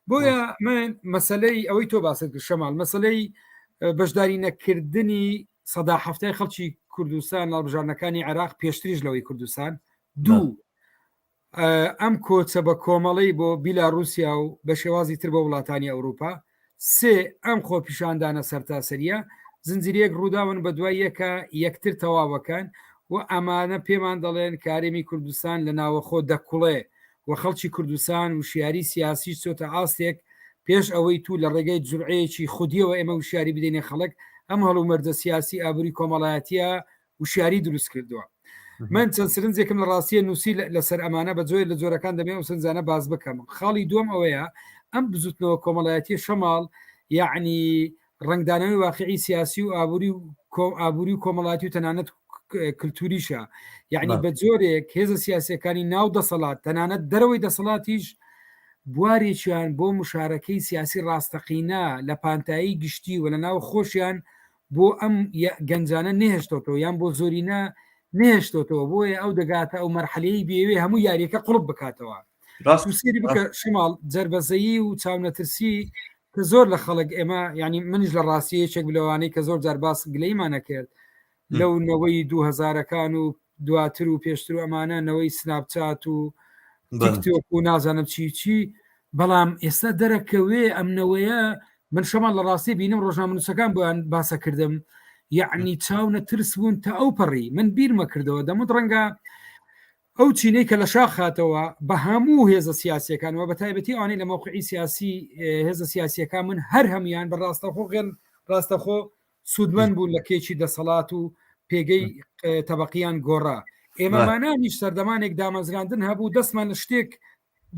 بۆیە من مەسلەی ئەوەی تۆ باست کرد شەماڵ مەسلەی بەشداری نەکردنی سەدا هەفتەی خەڵکی کوردستان هەڵبژارنەکانی عێراق پێشتریش لەوەی کوردستان دوو ئەم کۆچە بە کۆمەڵی بۆ بیلاڕوسیا و بە شێوازی تر بە وڵاتانی ئەوروپا سێ ئەم خۆپیشاندانە سەرتاسەریە زنجیرەیەک ڕووداون بە دوای یەکە یەکتر تەواوەکەن و ئەمانە پێمان دەڵێن کارێمی کوردستان لە ناوەخۆ دەکوڵێ و خەڵکی کوردستان و شیاری سیاسی چۆتە ئاستێک پێش ئەوەی تو لە ڕێگەی جورعەیەکی خودیەوە ئێمە وشیاری بدەینێ خەڵک ئەم هەڵو مەردە سیاسی ئابووری کۆمەڵایەتیە وشیاری دروست کردووە من چەند سرنجێکم لە ڕاستیە نووسی لەسەر ئەمانە بە جۆی لە جۆرەکان دەبێ و سنجانە باز بکەم خاڵی دوم ئەوەیە ئەم بزوتنەوە کۆمەڵایەتی شەماڵ یعنی ڕنگدانەوەی واقعی سیاسی و ئابووری و کۆمەڵاتی و تەنانەت کللتوریشە یعنی بە جۆرێک هێزە سیاسەکانی ناو دەسەڵات تەنانەت دەرەوەی دەسەڵاتیش بوارێکیان بۆ مشارەکەی سیاسی ڕاستەقینە لە پانتایی گشتی و لە ناو خۆشیان بۆ ئەم گەنجانە نێهێشتۆتەوە یان بۆ زۆرینە نێشتۆتەوە بۆیە ئەو دەگاتە ئەو مەرحەلەی بێوێ هەموو یاریەکە قوڵب بکاتەوە سێری بکە شماڵ جەربەزەیی و چاونەترسی کە زۆر لە خەڵک ئێمە ینی منیش لە ڕاستیەیەک بلەوانەی کە زۆر جار باس گلەیمانە کرد لەو نەوەی 2000ەکان و دواتر و پێشتر و ئەمانە نەوەی سناپچات و تیکتۆک و نازانم چی بەڵام ئێستا دەرەکەوێ ئەمنەوەیە من شەمان لە ڕاستی بینم ڕۆژنامەنووسەکان بۆیان باسە کردم یعنی چاونە ترس بوون تا ئەو پەڕی من بیرمە کردەوە دەمت ڕەنگە ئەو چینەی کە لە شاخ خاتەوە بە هەموو هێزە سیاسیەکانەوە بە تایبەتی ئەوانەی لە موقعی سیاسی هێزە سیاسیەکان من هەر هەمیان بە ڕاستەخۆ غێن ڕاستەخۆ سوودمەند بوو لە کێکی دەسەڵات و پێگەی تەبەقیان گۆڕا ئێمەمانانیش سەردەمانێک دامەزراندن هەبوو دەستمان لە شتێک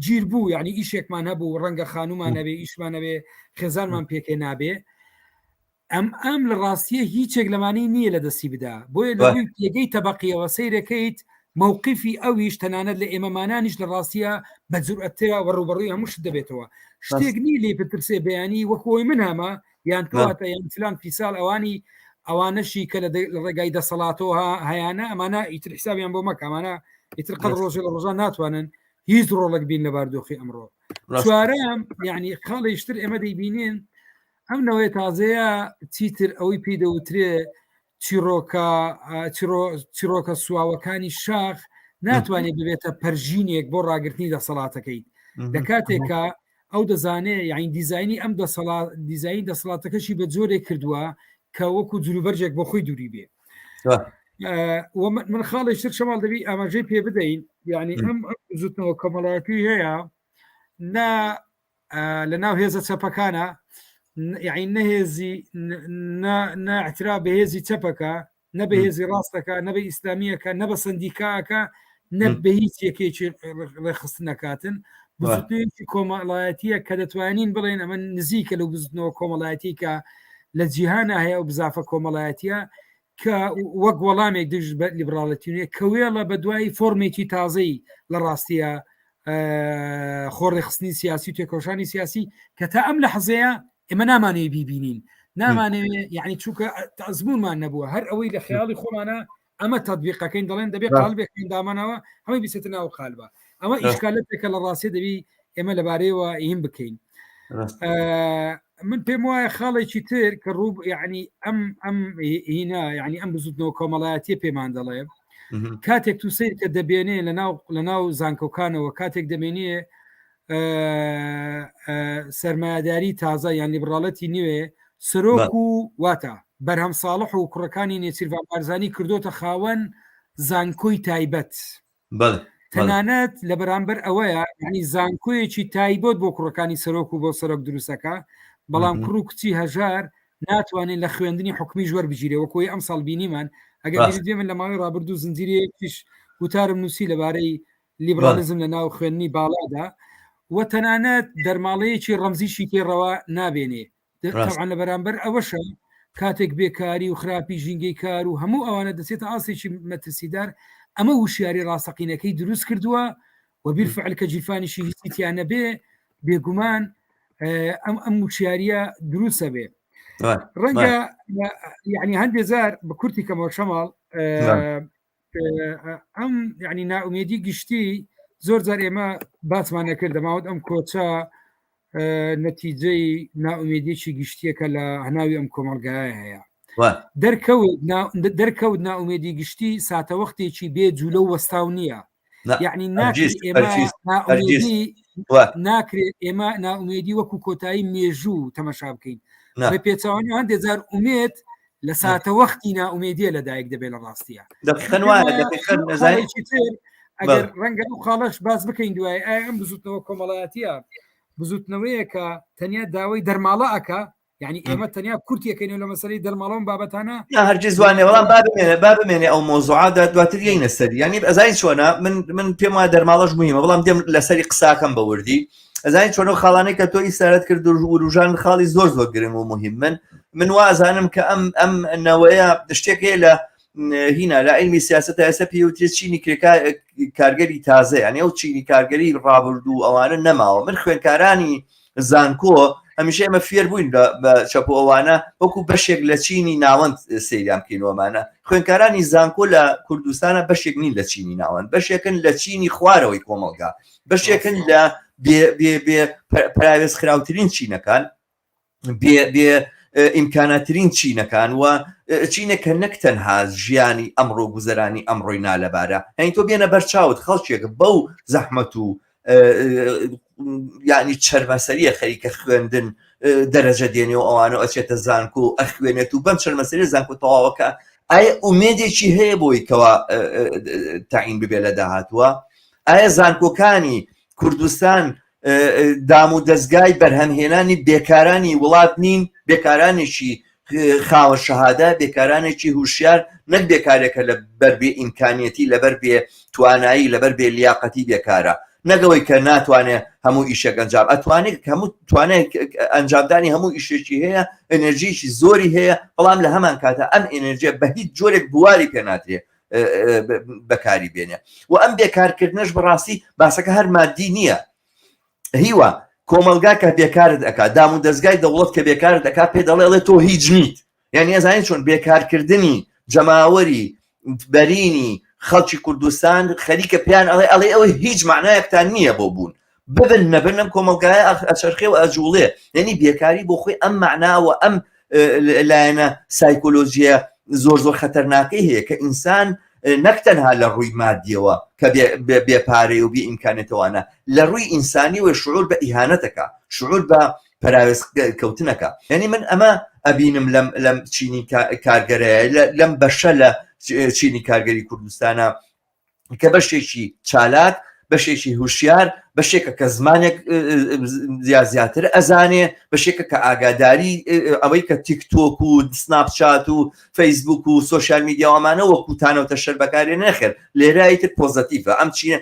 گیر بوو یعنی ئیشێکمان هەبوو ڕەنگە خانومان نەبێ ئیشمانەبێ خێزانمان پێکێ نابێ ئەم لە ڕاستیە هیچێک لەمانەی نییە لە دەستی بدا بۆیە لە پێگەی تەبەقیەوە سەیرەکەیت مووقفی ئەویش تەنانەت لە ئێمەمانانیش لە ڕاستیە بە جورئەترا وەڕوبەڕووی هەمووش دەبێتەوە شتێک نی لێ پترسێ بەیانی وەکۆی من هەمە یان تواتە یان فلان فیسال ئەوانەشی کە لە ڕێگای دەسەڵاتەوە هەیەە ئەمانە ئیتر حسابیان بۆ مەکە ئەمانە ئیتر قەت ڕۆژێ لە ڕۆژان ناتوانن هیچ ڕۆڵک بین لە باردۆخی ئەمڕۆ چوارەم یعنی خاڵیشتر ئێمە دەیبینین ئەم نەوەی تازەیە چیتر ئەوەی پێی دەوترێ چیرۆکە سواوەکانی شاخ ناتوانێت ببێتە پەرژینێک بۆ ڕاگررتنی دەسەڵاتەکەیت لە کاتێکە ئەو دەزانێ یاین دیزایانی ئەم دیزایی دەسەڵاتەکەشی بە جۆرێک کردووە کە وەکو جلوبەرجێک بۆ خۆی دووری بێ من خاڵیشتر شەماڵ دەبی ئاماژەی پێ بدەین یعنی ئەم زوتنەوە کۆمەڵایەتی هەیە لە ناو هێزە چەپەکانە یعنی نەهێزی ناعترا بە هێزی چەپەکە نە بە هێزی ڕاستەکە نە بە ئیسلامیەکە نە بە سندیکاکە نە بە هیچ یەکێکی ڕێخست نەکاتن بزوتنەوەی کۆمەڵایەتیە کە دەتوانین بڵێن ئەمە نزیکە لەو بزوتنەوە کۆمەڵایەتی کە لە جیهانە هەیە و بزافە کۆمەڵایەتیە کە وەک وەڵامێک دژ بە لیبراڵەتیونێ کەوێڵە بە دوای فۆرمێکی تازەی لە ڕاستیە خۆڕێخستنی سیاسی تێکۆشانی سیاسی کە تا ئەم لە حەزەیە ئێمە نامانەوێ بیبینین نامانەوێ یعنی چووکە تەزبوونمان نەبووە هەر ئەوەی لە خەیاڵی خۆمانە ئەمە تەطبیقەکەین دەڵێن دەبێت قالبێکین دامانەوە هەمووی بیستە ناو قالبە ئەمە ئیشکالەتێکە لە ڕاستی دەبی ئێمە لەبارەیەوە هیم بکەین من پێم وایە خاڵێکی تر کە ڕوو یعنی ئەم هینا یعنی ئەم بزوتنەوە کۆمەڵایەتی پێمان دەڵێ کاتێک تو سیر کە دەبێنێ لە ناو زانکۆکانەوە کاتێک دەمێنێ سەرمایهداری تازە یان لیبراڵەتی نوێ سەرۆک و واتە بەرهەم ساڵح و کوڕەکانی نێچیروان بارزانی کردوتە خاوەن زانکۆی تایبەت تەنانەت لە بەرامبەر ئەوەیە ینی زانکۆیەکی تایبەت بۆ کوڕەکانی سەرۆک و بۆ سەرۆک دروستەکە بەڵام کوڕ و کچی هەژار ناتوانێت لە خوێندنی حکمی ژوەر بگیرێ وەکۆی ئەم ساڵ بینیمان ئەگەر من لە ماوەی ڕابردوو زنجیرەیەکیش وتارم نووسی لەبارەی لیبرالیزم لە ناو خوێندنی باڵادا و تەنانەت دەرماڵەیەکی ڕەمزیشی تێڕەوە نابێنێ تەوان لە بەرامبەر ئەوەشە کاتێک بێکاری و خراپی ژینگەی کار و هەموو ئەوانە دەچێتە ئاسێکی مەترسیدار ئەمە وشیاری ڕاستەقینەکەی دروست کردووە و بیرفعل کە جیرفانیشی هیچیانە بێ بێگومان ئەم وشیاریە دروستە بێ ڕەنگە یعنی هەندێک زار بە کورتی کەمەوە شەماڵ ئەم یعنی ناومێدی گشتی زۆر جار ئێمە باسمان نەکرد دەماوەت ئەم کۆچە نەتیجەی ناومێدیێکی گشتیەکە لە هەناوی ئەم کۆمەڵگایە هەیە دەرکەوت ناومێدی گشتی ساتە وەختێکی بێ جوولە و وەستاو نییە یعنی ناکرێت ئێمە ناومێدی وەکو کۆتایی مێژوو تەمەشا بکەین بە پێچوانی هەندێک جار ئومێت لە ساتە وەختی ناومێدیە لەدایک دەبێت لە ڕاستیە ئەگەر ڕەنگە و خاڵش باز بکەین دوای ئەم بزوتنەوە کۆمەڵایەتیە بزوتنەوەیە کە تەنیا داوای دەرماڵە ئەکە یعنی ئێمە تەنیا کورتێکەکەین لە مەسەری دەرماڵەوە بابەتانە هەرگیز وانێ وەڵام با بمێنێ ئەو مۆزوعاتدا دواتر یەینە سەری ینی ئەزای چۆنە من پێم وایە دەرماڵەش مهمە بەڵام دێم لەسەری قساکەم بە وردی ئەزای چۆنە خاڵانەی کە تۆ ئیسارەت کرد و ڕوژان خاڵی زۆر گرنگ و مهم من وازانم کە ئەم نەوەیە شتێک هەیە لە هینا لە علمی سیاسەتە ئێستا پێوترێت چینی کارگەری تازە یعنی ئەو چینی کارگەری ڕابردوو ئەوانە نەماوە من خوێندکارانی زانکۆ هەمیشە ئێمە فێر بووین بە چەپ ئەوانە وەکو بەشێک لە چینی ناوەند سەیران بکەینەوەمانە خوێندکارانی زانکۆ لە کوردستانە بەشێک نین لە چینی ناوەند بەشێکن لە چینی خوارەوەی کۆمەڵگا بەشێکن لە پراوێز خراوترین چینەکان بێ ئیمکاناترین چینەکان و چینەکە نەک تەنها ژیانی ئەمڕۆ گوزەرانی ئەمڕۆی نالەبارە هەین تۆ بێنە بەرچاوت خەڵکێک بەو زەحمەت و یعنی چەرمەسەریە خەریکە خوێندن دەرەجە دێنێ و ئەوانە ئەچێتە زانکۆ و ئەخوێنێت و بەم چەرمەسەری زانکۆ تەواوەکە ئایا ئومێدێکی هەیە بۆی کەوا تاعین ببێ لە داهاتووە ئایا زانکۆکانی کوردستان دام و دەستگای بەرهەمهێنانی بێکارانی وڵات نین بێکارانێکی خاوە شەهادە بێکارانێکی هوشیار نەک بێکارێکە لە بەربێ ئیمکانیەتی لەبەر بێ توانایی لەبەر بێ لیاقەتی بێکارە نەگەوەی کە ناتوانێت هەموو ئیشێک ئەنجام ئەتوانێت هەموو توانێت ئەنجامدانی هەموو ئیشێکی هەیە ئەنێرژیکی زۆری هەیە بەڵام لە هەمان کاتە ئەم ئەنێرژیە بە هیچ جۆرێک بواری پێ ناترێت بەکاری بێنێ و ئەم بێکارکردنش بەڕاستی باسەکە هەر مادی نییە هیوە کۆمەلگا کە بێکارت ئەکا دام و دەستگای دەوڵەت کە بێکارت دەکا پێ دەڵێ تۆ هیچ نیت یعنی ئەزانین چۆن بێکارکردنی جەماوەری بەرینی خەڵکی کوردستان خەریکە پیان ئەڵێ ئەوە هیچ معنایەکتان نییە بۆ بوون ببن نەبنم کۆمەلگایە ئەچەرخێ و ئەجوڵێ یعنی بێکاری بۆ خۆی ئەم معناوە ئەم لایەنە سایکۆلۆژیە زۆر خەتەرناکەی هەیە کە ئینسان نەک تەنها لە ڕووی مادیەوە کە بێپارەی و بێ ئیمکانێتەوەوانە لە ڕووی ئینسانی و شعور بە ئیهانەتەکە شعور بە پەراوێز کەوتنەکە یعنی من ئەمە ئەبینم لەم چینی کارگەرەیە لەم بەشە لە چینی کارگەری کوردستانە کە بەشێکی چالاک بەشێکی هوشیار بەشێکە کە زمانێک زیاتر ئەزانێ بەشێکە کە ئاگاداری ئەوەی کە تیکتۆک و سناپچات و فەیسبوک و سۆشیال میدیاوەمانە وەکوتانەوە تەشەر بەکارێ نەخێر لێرایتر پۆزتیڤە ئەم چینە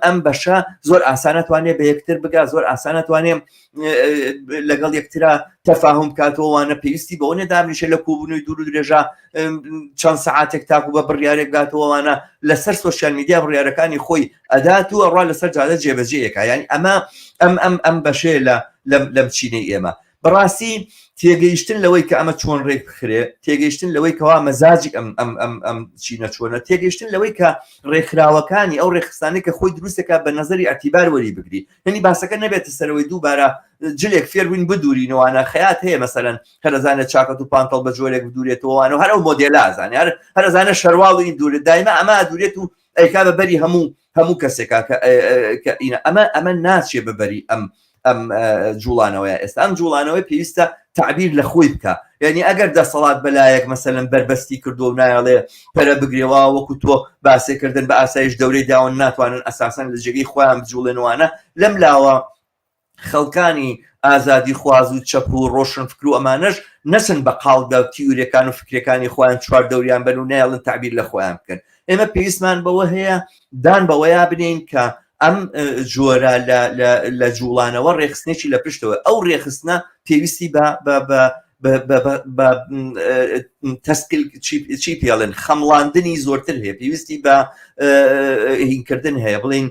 ئەم بەشە زۆر ئاسانەتوانێ بە یەکتر بگا زۆر ئاسانەتوانێ لەگەڵ یەکترا تەفاهم کاتەوەوانە پێویستی بەەوە نەدامنیشە لە کۆبوونەوەی دوور و درێژە چەند سەعاتێک تاکو بە بڕیارێک گاتەوەوانە لەسەر سۆشیال میدیا بڕیارەکانی خۆی ئەدات و ئەڕوا لەسەر جادە جێبەجێیەکە یعنی ئەم بەشەیە لەم چینەی ئێمە بەڕاستی تێگەیشتن لەوەی کە ئەمە چۆن ڕێک بخرێ تێگەیشتن لەوەی کەوا مەزاجی ئەم چینە چۆنە تێگەیشتن لەوەی کە ڕێکخراوەکانی ئەو ڕێخستانی کە خۆی دروستەکە بە نەزەری ئەتیبار وەری بگری یعنی باسەکە نەبێتە سەرەوەی دووبارە جلێک فێربووین بدورینەوەوانە خەیات هەیە مەسەرەن هەرەزانە چاکەت و پانتەڵ بە جۆرێک بدورێتەوەوانە هەر ئەو مۆدێلە ئازانێ هەرەزانە شەرواڵ و این دوورێت دایما ئەمە دوورێت و ئەیکا بەبەری هەموو کەسێکا کە ئەمە ناچێ بەبەری ئەم جوڵانەوەیە ئێستا ئەم جوڵانەوەی پێویستە تعبیر لە خۆی بکە یعنی ئەگەر دەسەڵات بەلایەک مەسەلەن بربەستی کردو و نایڵێ پەرە بگرێەوە وەکو تۆ باسێکردن بە ئاسایش دەورەی داون ناتوانن ئەساسەن لە جێگەی خۆیان بجوڵێنوانە لەم لاوە خەڵکانی ئازادی خواز و چەپ و ڕۆشن فکر و ئەمانەش نەچن بە قاڵدا تیورەکان و فکرەکانی خۆیان چوار دەوریان بن و نێڵن تعبیر لە خۆیان بکەن. ئێمە پێویستمان بەوە هەیە دان بەوەیا بنین کە ئەم جۆرە لە جوڵانەوە ڕێخستنێکی لە پشتەوە ئەو ڕێخستنە پێویستی تەسکیل چی پێڵێن خەمڵاندنی زۆرتر هەیە، پێویستی بە هینکردن هەیە، بڵین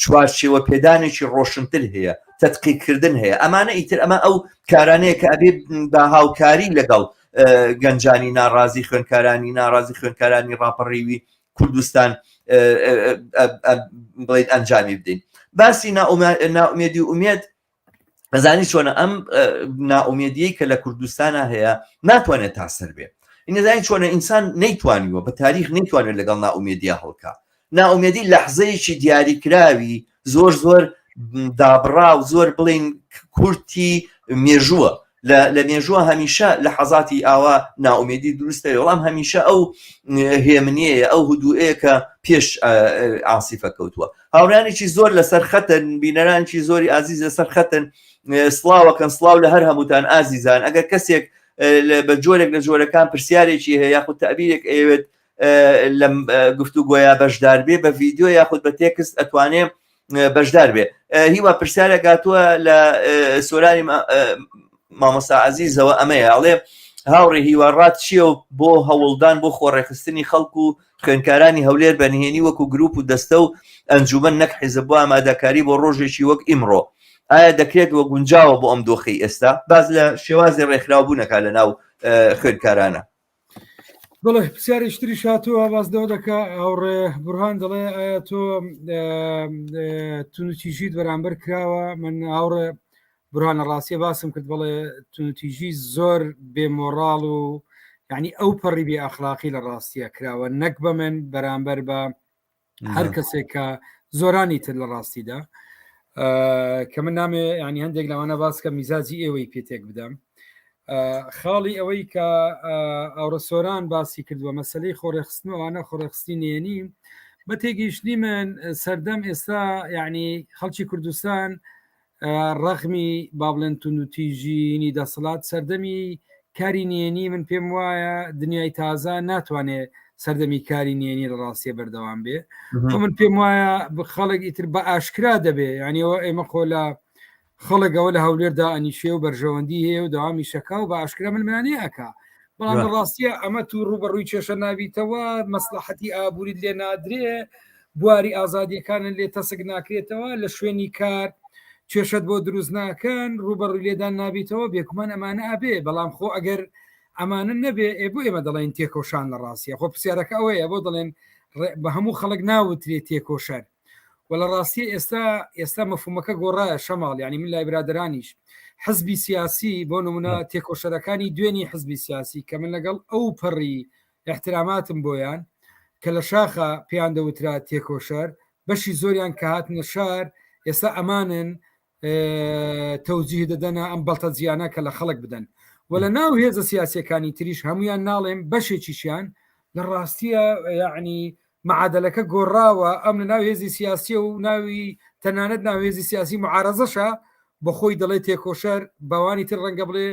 چوارچێوە پێدانێکی ڕۆشنتر هەیە، تەتقیقکردن هەیە. ئەمانە ئیتر ئەمە ئەو کارانەیە کە ئەبێ بە هاوکاری لەگەڵ گەنجانی ناڕازی خوێنکارانی ناڕازی خوێنکارانی ڕاپەڕێوی کوردستان بڵێن ئەنجامی بدەین. باسی ناومێدی و ئومێد ئەزانی چۆنە ئەم ناومێدیەی کە لە کوردستانە هەیە ناتوانێت تاسەر بێ. ئینەزانی چۆنە ئینسان نەیتوانیوە بە تاریخ نەیتوانێت لەگەڵ ناومێدیە هەڵکە. ناومێدی لەحزەیەکی دیاریکراوی زۆر زۆر دابڕا و زۆر بڵین کورتی مێژووە. لە مێژووە هەمیشە لە حەزاتی ئاوا ناومێدی دروستە، وەڵام هەمیشە ئەو هێمنەیە ئەو هودوئەیە کە پێش عاسیفە کەوتووە. هاوڕانێکی زۆر لەسەر خەتن، بینەرانکی زۆری ئازیز لەسەر خەتن، سڵاوەکەن سڵاو لە هەر هەمووتان ئازیزان. ئەگەر کەسێک بە جۆرێک لە جۆرەکان پرسیارێکی هەیە یاخود تەعبیرێک ئەوێت لەم گفتوگۆیە بەشدار بێ بە ڤیدیۆ یاخود بە تێکست ئەتوانێ بەشدار بێ. هیوا پرسیارێک هاتووە لە سۆرانی مامۆستا عەزیزەوە ئەمەیە، ئەڵێ هاوڕێ هیوارڕات چییە و بۆ هەوڵدان بۆ خۆڕێخستنی خەڵک و خوێنکارانی هەولێر بەنهێنی وەکو گروپ و دەستە و ئەنجومەن نەک حیزب بۆ ئامادەکاری بۆ ڕۆژێکی وەک ئیمڕۆ، ئایا دەکرێت وە گونجاوە بۆ ئەم دۆخەی ئێستا؟ باز لە شێوازی ڕێکخراوبوونەکە لە ناو خوێنکارانە. بڵێ پرسیارێکی تریش هاتووە باسدەوە دەکە هاوڕێ بورهان دەڵێ ئایا تۆ تونوتیژیت بەرامبەر کراوە؟ من هاوڕێ بورهانە ڕاستیە باسم کرد، بڵێ تونوتیژی زۆر بێمۆڕاڵ و یعنی ئەو پەڕی بێ ئەخلاقی لە ڕاستیە کراوە، نەک بە من بەرامبەر بە هەر کەسێک کە زۆرانی تر لە ڕاستیدا، کە من نامێ ینی هەندێک لەوانە باس کە میزاجی ئێوەی پێتێک بدەم. خاڵی ئەوەی کە ئەوڕەسۆران باسی کردووە مەسلەی خۆڕێخستنەوەوانە خۆڕێخستی نێنی بە تێگەیشتنی من سەردەم ئێستا یعنی خەڵکی کوردستان ڕەخمی با بڵێن تونوتیژینی دەسەڵات سەردەمی کاری نێنی من پێم وایە دنیای تازە ناتوانێت سەردەمی کاری نێنی لە ڕاستیە بەردەوام بێ. من پێم وایە خەڵک ئیتر بە ئاشکرا دەبێ، ینیەوە ئێمە خۆ لە خەڵکەوە لە هەولێردا ئەنیشێ و بەرژەوەندی هەیە و داوامی شەکا و بە ئاشکرا منمانێ ئەکا، بەڵام لە ڕاستیە ئەمە تو ڕوبەڕووی کێشە نابیتەوە، مەسلحەتی ئابووریت لێ نادرێ، بواری ئازادیەکانن لێ تەسک ناکرێتەوە، لە شوێنی کار کێشت بۆ دروست ناکەن، ڕوبەڕووی لێدان نابیتەوە، بێکومان ئەمانە ئەبێ. بەڵام خۆ ئەگەر ئەمانە نەبێ بۆ ئێمە دەڵێن تێکۆشان لە ڕاستیە، خۆ پرسیارەکە ئەوەیە بۆ دەڵێن بە هەموو خەڵک ناوترێت تێکۆشەر، و لە ڕاستی ئێستا مەفهومەکە گۆڕایە شەماڵ، ینی من لای برادرانیش حزبی سیاسی بۆ نمونە تێکۆشەرەکانی دوێنی حزبی سیاسی کە من لەگەڵ ئەو پەڕی احتراماتم بۆیان کە لە شاخە پێیان دەوترا تێکۆشەر، بەشی زۆریان کە هاتنە شار ئێستا ئەمانن تەوجیه دەدەنە ئەم بەڵتە جیانە کە لە خەڵک بدەن، و لە ناو هێزە سیاسیەکانی تریش هەمویان ناڵێم بەشێکیشیان لە ڕاستیە یعنی معادلەکە گۆڕاوە، ئەم لە ناو هێزی سیاسی و ناوی تەنانەت ناو هێزی سیاسی معارەزەشە بە خۆی دەڵێ تێکۆشەر، باوانی تر ڕەنگە بڵێ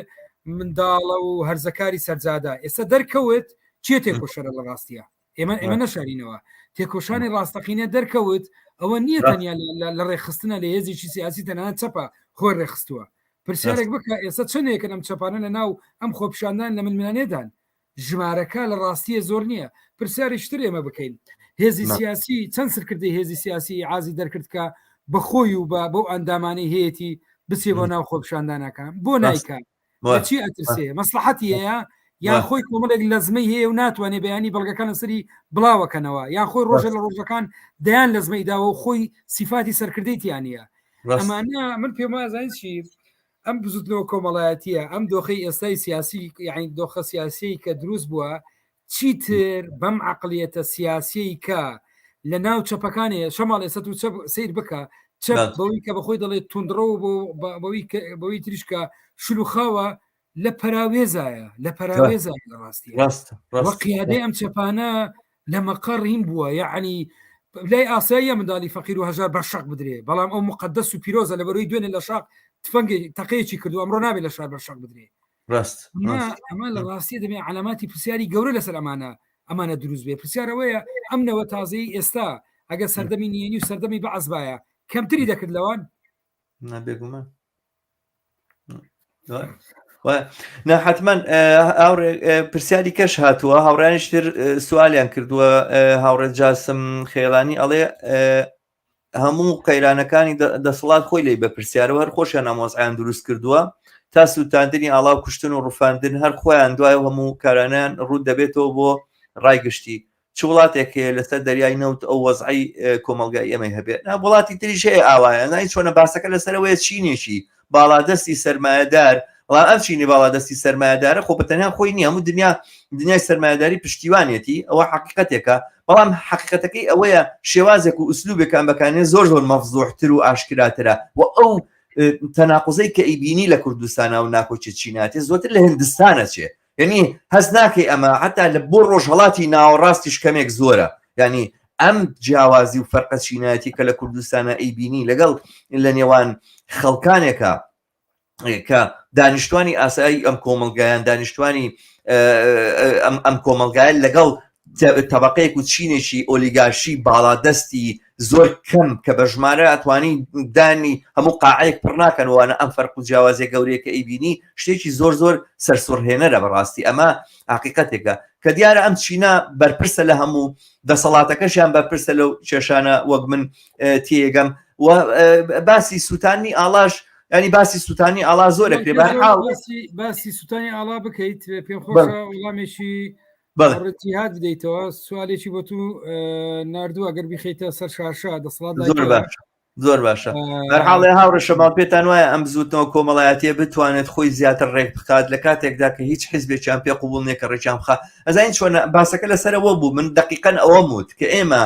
منداڵە و هەرزەکاری سەرجادا. ئێستا دەرکەوت چیە تێکۆشەرە لە ڕاستیە؟ ئێمە نەشارینەوە تێکۆشانی ڕاستەقینە دەرکەوت، ئەوە نییە تەنیا لە ڕێخستنە لە هێزیی سیاسی تەنانەت چەپە خۆی ڕێخستووە. پرسیارێک بکە ئێستا چنێکن ئەم چەپانە لە ناو ئەم خۆپشاندان لە منمانێدان ژمارەکە لە ڕاستیە زۆر نییە. پرسیاریشتر ئێمە بکەین هێزی سیاسی چەند سرکردی هێزی سیاسی عازی دەرکرد کە بەخۆی و بۆ ئەندامانی هەیەی بچێ بۆ ناو خۆپشاندانەکان بۆ نایکات چی ئەترسێ مەسلحەتی هەیە یان خۆی کۆمەڵێک لەزمەی هەیە و ناتوانێت بەیانی بەڵگەکان لەسەری بڵاوەکەنەوە، یان خۆی ڕۆژە لە ڕۆژەکان دەیان لەزمەیداوە و خۆی سیفاتی سەرکردەیتیانە. ئەمانە من پێم وازانین چی ئەم بزوتنەوە کۆمەڵایەتیە، ئەم دۆخەی ئێستای سیاسی یعنی دۆخە سیاسی کە دروست بووە چیتر بەم عقلیەتە سیاسی کە لە ناو چەپەکانی شەماڵ ئێستا و سیر بکە چەپ بەوەی کە بەخۆی دەڵێت توندڕەوە بەوەی تریشکە شلوخاوە لە پەراوێزایە لە پەراوێزە لە ڕاستی وە قیادەی ئەم چەپانە لە مەقەڕین بووە، یعنی لای ئاساییە منداڵی فەقیر و هەژار بە شەق بدرێ بەڵام ئەو مقدس و پیرۆزە لە بەرەوەی دوێنێ لە شاق تفەنگی تەقەیەکی کردو ئەمڕۆ نابێت لە شار بە شەق بدرێ ڕاست ئەمە لە ڕاستی دەبێت علاماتی پرسیاری گەورە لەسەر ئەمانە دروست بێ پرسیارەوەیە ئەمنەوە تازەی ئێستا ئەگە سەردەمی نیێنی و سەردەمی بەعزبایە کەمتری دەکرد لەوان نابێگومان حتمما پرسیاری کەش هاتووە هاوڕانیشتر سوالیان کردووە هاوڕێت جاسم خێڵانی ئەڵێ هەموو قەیرانەکانی دەسەڵات خۆی لی بە پرسیارەوە هەر خۆشیان ئامۆزایان دروست کردووە تا سووتاندنی ئاڵاو کوشتن و ڕوفاندن هەر خۆیان دوای هەموو کارانیان ڕوود دەبێتەوە بۆ ڕایگشتی چ وڵاتێک لەسەر دەریای نەوت ئەو وەزعی کۆمەلگای ئێمەی هەبێت وڵاتی تریش هەیە ئاوایە نای چۆنە باسەکە لەسەرەوەی چینێکی باڵادەستی سەرمایەدار بەڵام ئەم چینی باڵادەستی سەرمایەدارە خۆ بەتەنیا خۆی نییە هەموو دنیای سەرمایەداری پشتیوانێتی ئەوە حقیقەتێکە بەڵام حقیقەتەکەی ئەوەیە شێوازێک و ئوسلوبێکان بەکانێ زۆر مەفزوحتر و ئاشکراترە و ئەو تەناقوزەی کە ئیبینی لە کوردستانە و ناکۆچێت چیناتێ زۆرتر لە هندستانە چێ یعنی هەست ناکەی ئەمە حتا لە بۆ ڕۆژهەڵاتی ناوەڕاستیش کەمێک زۆرە ینی ئەم جیاوازی و فەرقە چینایەتی کە لە کوردستانە ئەیبینی لەگەڵ لە نێوان خەڵکانێکە کە دانیشتوانی ئاسایی ئەم کۆمەلگایان دانیشتوانی ئەم کۆمەلگایە لەگەڵ تەبقەیەک و چینێکی ئۆلیگارشی باڵادەستی زۆر کەم کە بە ژمارە ئەتوانی دانی هەموو قاعەیەک پڕ ناکەنوانە ئەم فەرق و جیاوازیە گەورەیە کە ئەیبینی شتێکی زۆر سەرسوڕهێنەرە بەڕاستی ئەمە حقیقەتێکە کە دیارە ئەم چینە بەرپرسە لە هەموو دەسەڵاتەکەشیان بەرپرسە لەو کێشانە وەک من تێگەم و باسی سووتانی ئاڵاش ینی باسی سووتانی ئاڵا زۆرەکرێ باسی سووتانی ئاڵا بکەیت پێم خۆشە وەڵامێکی ڕەتیهات بدەیتەوە سوالێکی بۆ تو نردووە گەر بخەیتە سەر شاشە دەسەڵات زۆر باشە هەرحاڵێ هاوڕە شەماڵ پێتان وایە ئەم زووتەوە کۆمەڵایەتیە بتوانێت خۆی زیاتر ڕێک بخات لە کاتێکدا کە هیچ حیزبێکیان پێ قوبوڵ نییە کە ڕێکیان بخات ئەزانین چۆنە باسەکە لەسەرەوە بوو من دقیقەن ئەوە وت کە ئێمە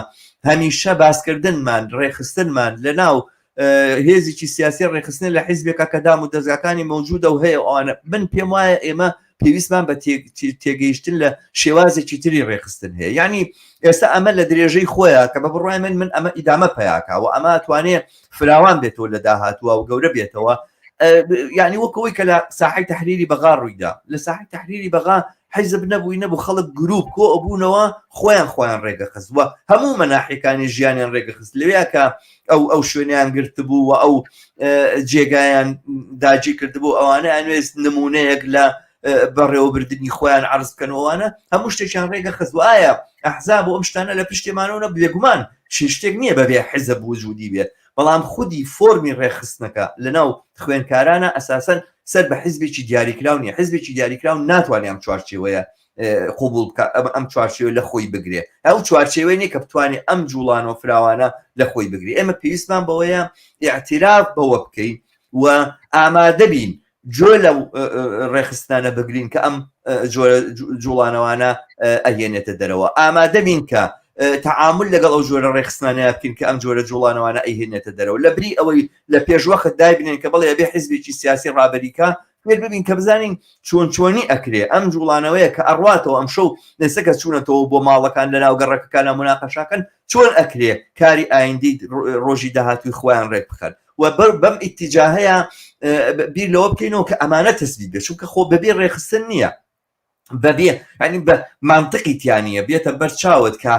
هەمیشە باسکردنمان ڕێخستنمان لە ناو هێزێکی سیاسی ڕێخستن لە حیزبێکە کە دام و دەستگاکانی مەوجودە و هەیە ئەوانە من پێم وایە ئێمە پێویستمان بە تێگەیشتن لە شێوازێکی تری ڕێخستن هەیە ینی ئێستا ئەمە لە درێژەی خۆیە کە بە بڕای من ئەمە ئیدامە پیاکە و ئەمە توانێت فراوان بێتەوە لە داهاتوە و گەورە بێتەوە ینی وەکەوەی کە لە ساحەی تەحریری بەغا ڕوویدا لە ساحەی تەحریری بەغا حیزب نەبوو خەڵک گروپ کۆ ئەبوونەوە خۆیان ڕێگەخستوە هەموو مەناحیەکانی ژیانیان ڕێگەخست لەوەیە کە ئەو شوێنیان گرتبوو و ئەو جێگایان داگیر کردبوو ئەوانە ئەنوێست نمونەیەک لە بەڕێوەبردننی خۆیان عرض بکەنەوەوانە هەموو شتێکیان ڕێگەخست وایە ئەحزاب بۆ ئەم شتانە لە پشتێمانەوە بێگومان شتێک نییە بەبێ حیزب وجودی بێت بەڵام خودی فۆرمی ڕێخستنەکە لەناو خوێنکارانە ئەساسەن سەر بە حیزبێکی دیاریکراو نیە حیزبێکی دیاریکراو ناتوانێت ئەم چوارچێوەیە قوبوڵ ئەم چوارچێوە لە خۆی بگرێ ئەو چوارچێوەی نیە کە بتوانێت ئەم جوڵانەوە فراوانە لە خۆی بگرێ ئێمە پێویستمان بەوەیە ئاعتراف بەوە بکەین و ئامادە بین جۆ لەو ڕێخستانە بگرین کە ئەم جوڵانەوانە ئەهێنێتە دەرەوە ئامادە بین کە تعامل لەگەڵ ئەو جۆرە ڕێخستانەیە بکەین کە ئەم جۆرە جوڵانەوانە ئەیهێنێتە دەرەوە لە بری ئەوەی لە پێشوەخت دابنێن کە بەڵێ بێ حیزبێکی سیاسی ڕابەریکە فێر ببین کە بزانین چۆنی ئەکرێ ئەم جوڵانەوەیە کە ئەڕواتەوە ئەم شەو لەسەکە چوونەتەوە بۆ ماڵەکان لە ناو گەڕەکەکانە مناقەشاکەن چۆن ئەکرێ کاری ئایندی ڕۆژی داهاتووی خۆیان ڕێک بخەن و بەم ئیتیجاهەیە بیر لەوە بکەینەوە کە ئەمانە تەسبیت بێت چونکە خۆ بەبێ ڕێخستن نییە بەبێ ینی بە مانتقی تیانە بێتە بەرچاوت کە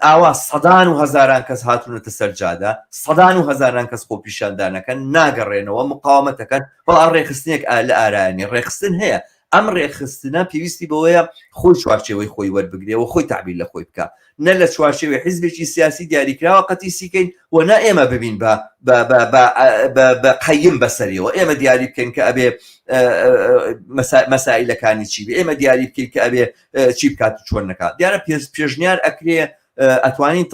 ئاوا سەدان و هەزاران کەس هاتوونەتە سەرجادا سەدان و هەزاران کەس خۆ پیشاندانەکەن ناگەڕێنەوە مقاومەتەکەن بەڵام ڕێخستنێک لە ئارایانی ڕێخستن هەیە ئەم ڕێخستنە پێویستی بەوەیە خۆی چوارچێوەی خۆی وەربگرێەوە خۆی تعبیر لە خۆی بکە نە لە چوارچێوەی حیزبێکی سیاسی دیاریکراوە قەتیسیکەین و نا ئێمە ببین بە قەیم بەسەریەوە ئێمە دیاری بکەین کە ئەبێ مەسائلەکانی چی بێ ئێمە دیاری بکەین کە ئەبێ چی بکات و چۆن نەکات دیارە پێشنیار ئەکرێ ئەتوانین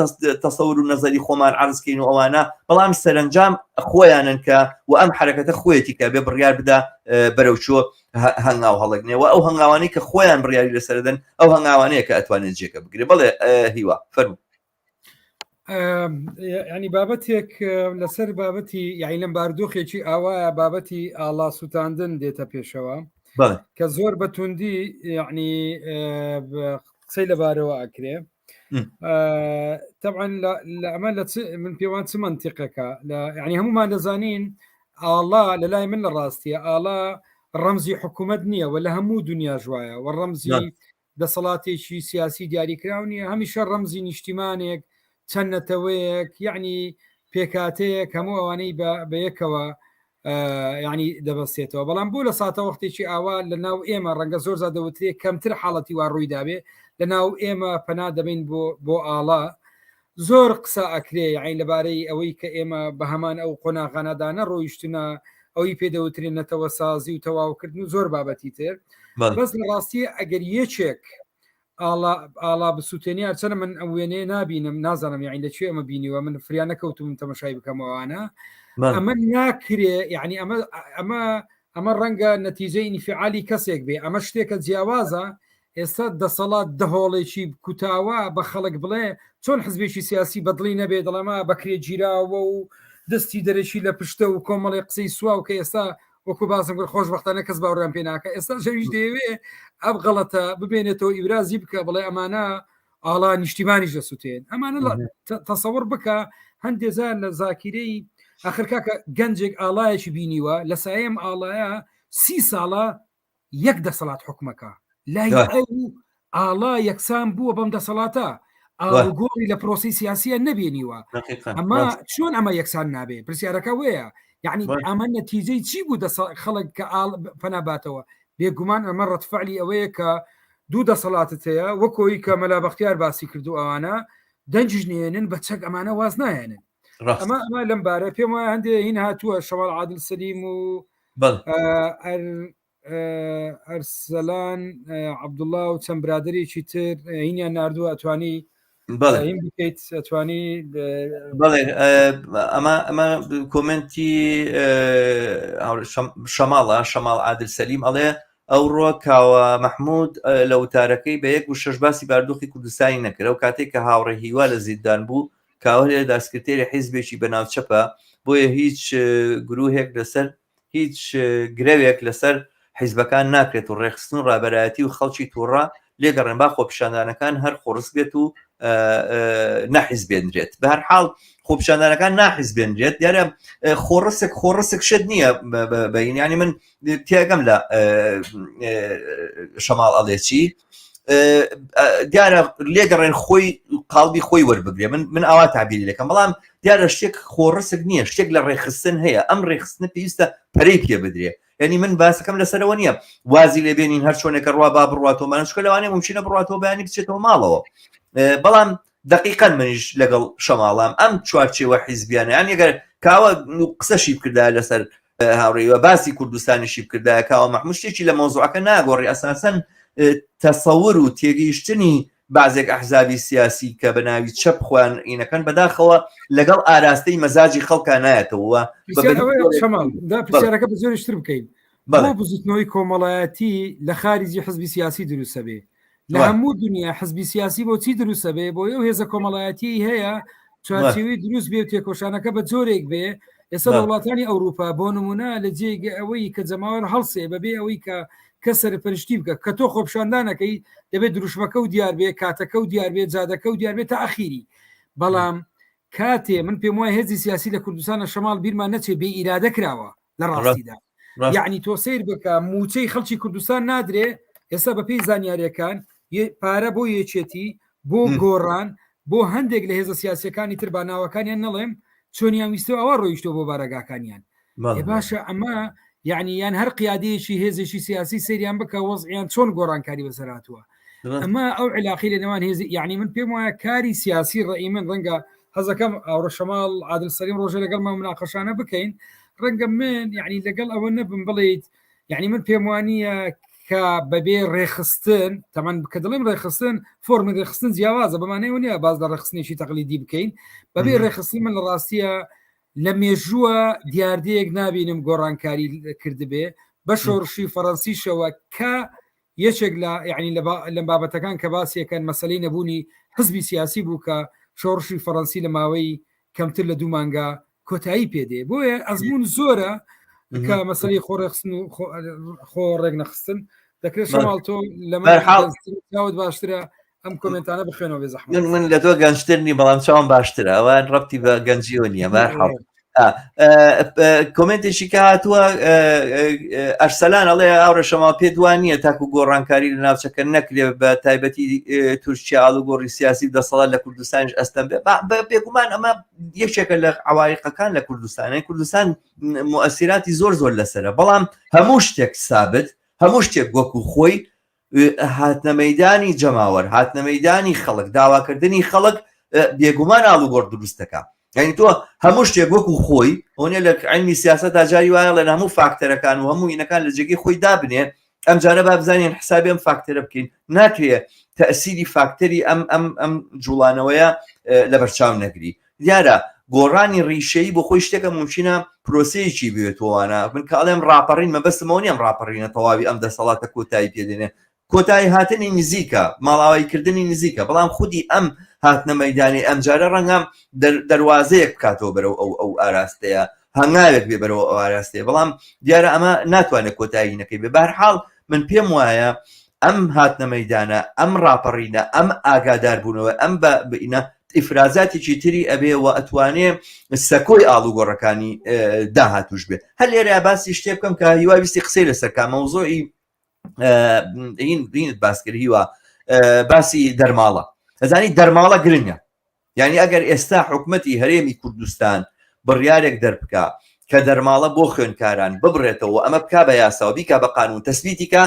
تەسەور و نەزەری خۆمان عرضکەین و ئەوانە بەڵام سەرنجام خۆیانن کە و ئەم حرەکەتە خۆیەتی کە بێ بڕیار بدا بەرەو چۆ هەنگاو هەڵەگنێەوە ئەو هەنگاوانی کە خۆیان بڕیاری لەسەردەن ئەو هەنگاوانەیە کە ئەتوانێت جێکە بگرێ بڵێ هیوا فەرموو ینی بابەتێک لەسەر بابەتی یعنی لەم باردۆخێکی ئاوایە بابەتی ئاڵا سووتاندن دێتە پێشەوە کە زۆر بەتوندی یعنی قسەی لەبارەوە ئەکرێ طبعا لأمان من بيوان منطقك يعني هم ما نزانين الله للاي من الراستي الله الرمزي حكومة دنيا ولا همو دنيا جوايا والرمزي ده صلاتي شي سياسي دياري كراوني هميشه الرمزي نشتمانك تنتويك يعني بيكاتيك همو اواني بيكوا يعني دەبستێتەوە بەڵام بوو لە ساتە وەختێکی ئاوا لە ناو ئێمە ڕەنگە زۆر زادەوترێ کەمتر حاڵەتی وا ڕووی دابێ لە ناو ئێمە پەنا دەبین بۆ ئاڵا زۆر قسە ئەکرێ یعنی لەبارەی ئەوەی کە ئێمە بە هەمان ئەو قۆناغانەدانە ڕۆیشتنە ئەوەی پێدەوترێنەتەوە سازی و تەواوکردن و زۆر بابەتی تر بەس لە ڕاستی ئەگەر یەکێک ئاڵا بسووتێنیا چەنە من ئەم وێنێ نبینم نازانم یعنی لەکوێ ئەمە بینیوە من فریان نەکەوتم تەمەشای بکەمەوانە ئەمە ناکرێ یعنی ئەمە ڕەنگە نەتیجەی ئینفعالی کەسێک بێ ئەمە شتێکە جیاوازە ئێستا دەسەڵات دەهۆڵێکی کوتاوە بە خەڵک بڵێ چۆن حزبێکی سیاسی بەدڵی نەبێ دڵەما بەکرێ گیراوە و دەستی دەرەشی لە پشتە و کۆمەڵی قسەی سووا و کە ئێستا وەکو باسم کرد خۆشبەختانە کەس باوەڕیان پێ ناکە ئێستا شەویش دەیەوێ ئەم غەڵەتە ببێنێتەوە ئیبرازی بکە بڵێ ئەمانە ئاڵا نیشتیمانیش دەسووتێن ئەمانە تەسەوڕ بکە هەندێزار لە زاکیرەی آخر کاکە گەنجێک ئاڵایەکی بینیوە لە سایم ئاڵایە 30 ساڵە یەک دەسەڵات حکومەکە لای ئەو ئاڵا یەکسان بووە بەم دەسەڵاتە ئاڵگۆڕی لە پرۆسی سیاسیە نەبێنیوە ئەمە چۆن ئەمە یەکسان نابێ پرسیارەکە وەیە یعنی ئەمە نەتیجەی چی بوو خەڵک کە پەناباتەوە بێگومان ئەمە ڕەتفعلی ئەوەیە کە دوو دەسەڵاتت هەیە وەکۆی کە مەلا بەختیار باسی کردو ئەوانە دەنجژنێنن بە چەک ئەمانە واز نایێنن ئەمە لەم بارە پێم وایە هەندێ هین هاتووە شەماڵ عادل سەلیم و ئەرسەلان عەبدوڵڵا و چەند برادەرێکی تر هینیان ناردووە ئەتوانی هین بکەیت ئەتوانی بەڵێ ئەمە کۆمنتی شەماڵ عادل سەلیم ئەڵێ ئەوڕۆ کاوە مەحموود لە وتارەکەی بە 1 و 6 باسی باردۆخی کوردستانی نەکرد و کاتێک کە هاوڕێ هیوا لە زیندان بوو کاوە لێ داسکرتێری حیزبێکی بەناوچەپە بۆیە هیچ گرۆهێک لەسەر هیچ گرەوێک لەسەر حیزبەکان ناکرێت و ڕێخستن و ڕابەرایەتی و خەڵکی تووڕا لێگەڕێن با خۆپیشاندانەکان هەر خۆڕست بێت و نەحیزبێنرێت بە هەر حاڵ خۆپیشاندانەکان ناحیزبێنرێت دیارە خۆڕسک شت نییە بەینیانی من تێگەم لە شەماڵ ئەڵێچی دیارە لێگەڕێن خۆی قاڵبی خۆی وەربگرێ من ئاوا تابیری دەکەم بەڵام دیارە شتێک خۆڕسک نییە شتێک لە ڕێخستن هەیە ئەم ڕێخستنە پێویستە پەرەی پێ بدرێ یعنی من باسەکەم لەسەرەوە نییە وازی لێبێنین هەر چۆنێکە ڕوا با بڕاتەوەمانە شکە لەوانێ ممکنە بڕاتەوە بەیانی بچێتەوە ماڵەوە بەڵام دقیقاً منیش لەگەڵ شەماڵام ئەم چوارچێوە حیزبیانە یان ئەگەر کاوە قسەشی بکردا لەسەر هاوڕێیوە باسی کوردستانیشی بکردا کاوە مەحموود شتێکی لە مۆزوعەکە ناگۆڕی ئەساسەن تەسەور و تێگەیشتنی بازێک ئەحزابی سیاسی کە بە ناوی چەپ خوێنینەکەن بەداخەوە لەگەڵ ئاراستەی مەزاجی خەڵکان نایەتەوە پرسیارەکە بە زۆرشتر بکەین بۆ بزوتنەوەی کۆمەڵایەتی لە خارجی حزبی سیاسی دروستە بێ لە هەموو دنیا حزبی سیاسی بۆ چی دروستە بێ بۆ ئەو هێزە کۆمەڵایەتی هەیە چارچێوەی دروست بێ و تێکۆشانەکە بە جۆرێک بێ ئێستا وڵاتانی ئەوروپا بۆ نمونە لە جێگە ئەوەی کە جەماوەر هەڵسێ بەبێ ئەوەی کە کەس سەرپەرشتی بکە کە تۆ خۆپشاندانەکەی دەبێت دروشمەکە و دیار بێ کاتەکە و دیار بێت جادەکە و دیار بێت تا ئەخیری بەڵام کاتێ من پێم وایە هێزی سیاسی لە کوردستانە شەماڵ بیرمان نەچێ بێ ئیرادە کراوە لە ڕاستیدا یعنی تۆ سیر بکە موچەی خەڵکی کوردستان نادرێ ئێستا بە پێی زانیاریەکان پارە بۆ یەکێتی بۆ گۆڕان بۆ هەندێک لە هێزە سیاسیەکانی تر باناوەکانیان نەڵێم چۆنیان ویستەوە ئەوە ڕۆیشتۆ بۆ بارەگاکانیان باشە ئەمە یعنی یان هەر قیادەیەکی هێزێکی سیاسی سریان بکە وەزعیان چۆن گۆڕانکاری بەسەراتوە ئەمە ئەو علاقی لە نێوان هێزی یعنی من پێم وایە کاری سیاسی ڕێی من ڕەنگە حەزەکەم ئەوڕە شەماڵ عادل سەلیم ڕۆژە لەگەڵ مناقەشانە بکەین ڕەنگە من یعنی لەگەڵ ئەوە نەبم بڵێیت یعنی من پێم وانیە کە بەبێ ڕێخستن تەمان کە دڵێم ڕێخستن فۆرمی ڕێخستن جیاوازە بەمانەوە نیە باز لە ڕێخستنێکی تەقلیدی بکەین بەبێ ڕێخستی من لە ڕاستیە لە مێژووە دیاردەیەک نبینم گۆڕانکاری کردبێ بە شۆڕشی فەڕەنسیشەوە کە یەکێک لە یعنی لە بابەتەکان کە باسیەکەن مەسەلەی نەبوونی حزبی سیاسی بوو کە شۆڕشی فەڕەنسی لە ماوەی کەمتر لە 2 مانگە کۆتایی پێدێ بۆیە ئەزمون زۆرە کە مەسەلەی خۆڕێخستن و خۆ ڕێک نەخستن دەکرێت شەماڵ تۆ لەمەوت باشترە ئەم کۆمنتانە بخوێنەوە بێ زەحمەت. من لە تۆ گەنجترنی بەڵام چاوم باشترە ئەوان ڕەبتی بە گەنجیەوە نییە بەرحەڵ. کۆمنتێکی کە هاتووە ئەرسەلان ئەڵێ ئاورەشەما پێ دوان نییە تاکو گۆڕانکاری لە ناوچەکە نەکرێ بە تایبەتی تورکیا ئاڵوگۆڕی سیاسی دەسەڵات لە کوردستانیش ئەستەم بێگومان ئەمە یەکێکە لە عوایقەکان لە کوردستان مؤثیراتی زۆر لەسرە، بەڵام هەموو شتێک سابت، هەموو شتێک وەکو خۆی هاتنە مەیدانی جەماوەر، هاتنە مەیدانی خەڵک، داواکردنی خەڵک بێگومان ئاڵوگۆڕ دروستەکە. یعنی تۆ هەموو شتێک وەکو خۆی ئەوە لە عینی سیاسەت ئاجاری وایە لە هەموو فاکتەرەکان و هەموو هینەکان لە جێگەی خۆی دابنێ، ئەم جارە با بزانین حسابی ئەم فاکتەرە بکەین، ناکرێت تەئسیری فاکتەری ئەم جوڵانەوەیە لە بەرچاو نەگری. دیارە گۆڕانی ڕیشەیی بۆ خۆی شتێکە ممکنە پرۆسەیەکی بێتوانە من کاڵێم ڕاپەڕین مەبەستمەوە نیەم ڕاپەڕینە تەواوی ئەم دەسەڵاتە کۆتایی پێدێنێ، کۆتایی هاتنی نزیکە، ماڵاواییکردنی نزیکە، بەڵام خودی ئەم هاتنە مەیدانی ئەم جارە ڕەنگەم دەواازەیەک بکاتەوە بەرەو ئەو ئاراستەیە، هەنگاوێک بێ بەرەوە ئەو ئاراستەیە، بەڵام دیارە ئەمە ناتوانێت کۆتایی نەکەی بێ. بەهەرحاڵ من پێم وایە ئەم هاتنە مەیدانە، ئەم ڕاپەڕینە، ئەم ئاگاداربوونەوە، ئەم بەئینە ئیفرازاتێکی تری ئەبێ و ئەتوانێ سەکۆی ئاڵوگۆڕەکانی داهاتوش بێت. هەر لێرە باسی شتێ بکەم کە هیوا ویستی قسەی لەسەرکە مەوزۆعی بینت باسکرد هیوا باسی دەرماڵە. ئەزانی دەرماڵە گرنگە، یعنی ئەگەر ئێستا حکومەتی هەرێمی کوردستان بڕیارێک دەربکە کە دەرماڵە بۆ خوێندکاران ببڕێتەوە، ئەمە بکا بە یاساوە بیکا بە قانون تەسبیتیکە،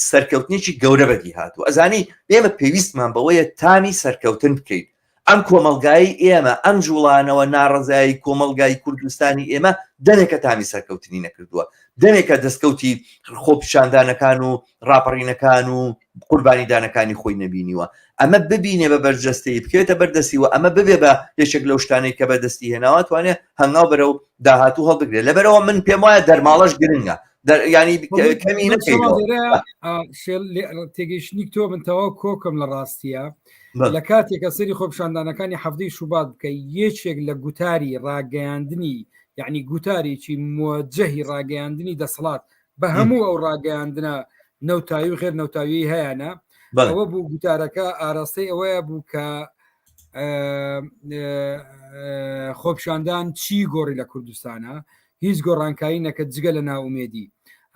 سەرکەوتنیی گەورە بەدی هاتووە. ئەزانی ئێمە پێویستمان بەوەیە تامی سەرکەوتن بکەیت. ئەم کۆمەلگایی ئێمە، ئەم جوڵانەوە ناڕزایی کۆمەلگای کوردستانی ئێمە دەمێکە تامی سەرکەوتنی نەکردووە، دەمێکە دەستکەوتی خۆپیشاندانەکان و ڕاپەڕینەکان و قوربانیدانەکانی خۆی نەبینیوە. ئەمە ببینێ بە بەرجەستەی بکرێتە بەردەستیوە، ئەمە ببێ بە یەکێک لەو شتانەی کە بەدەستی هێناوە توانێت هەنگاو بەرەو داهاتوو هەڵبگرێت. لەبەرەوە من پێم وایە دەرماڵەش گرنگە، ینی کەمی تێگەیشتنی تۆ من تەواو کۆکم لە ڕاستیە لە کاتێکە سەری خۆپیشاندانەکانی هەفتەی شوبات بکە یەکێک لە گوتاری ڕاگەیاندنی یعنی گوتارێکی موجهی ڕاگەیاندنی دەسەڵات بە هەموو ئەو ڕاگەیاندنە نەوتاوی و غێر نەوتاوی هەیەە ئەوە بوو گوتارەکە ئاراستەی ئەوەیە بوو کە خۆپیشاندان چی گۆڕی لە کوردستانە، هیچ گۆڕانکاری نەکە جگە لە ناومێدی.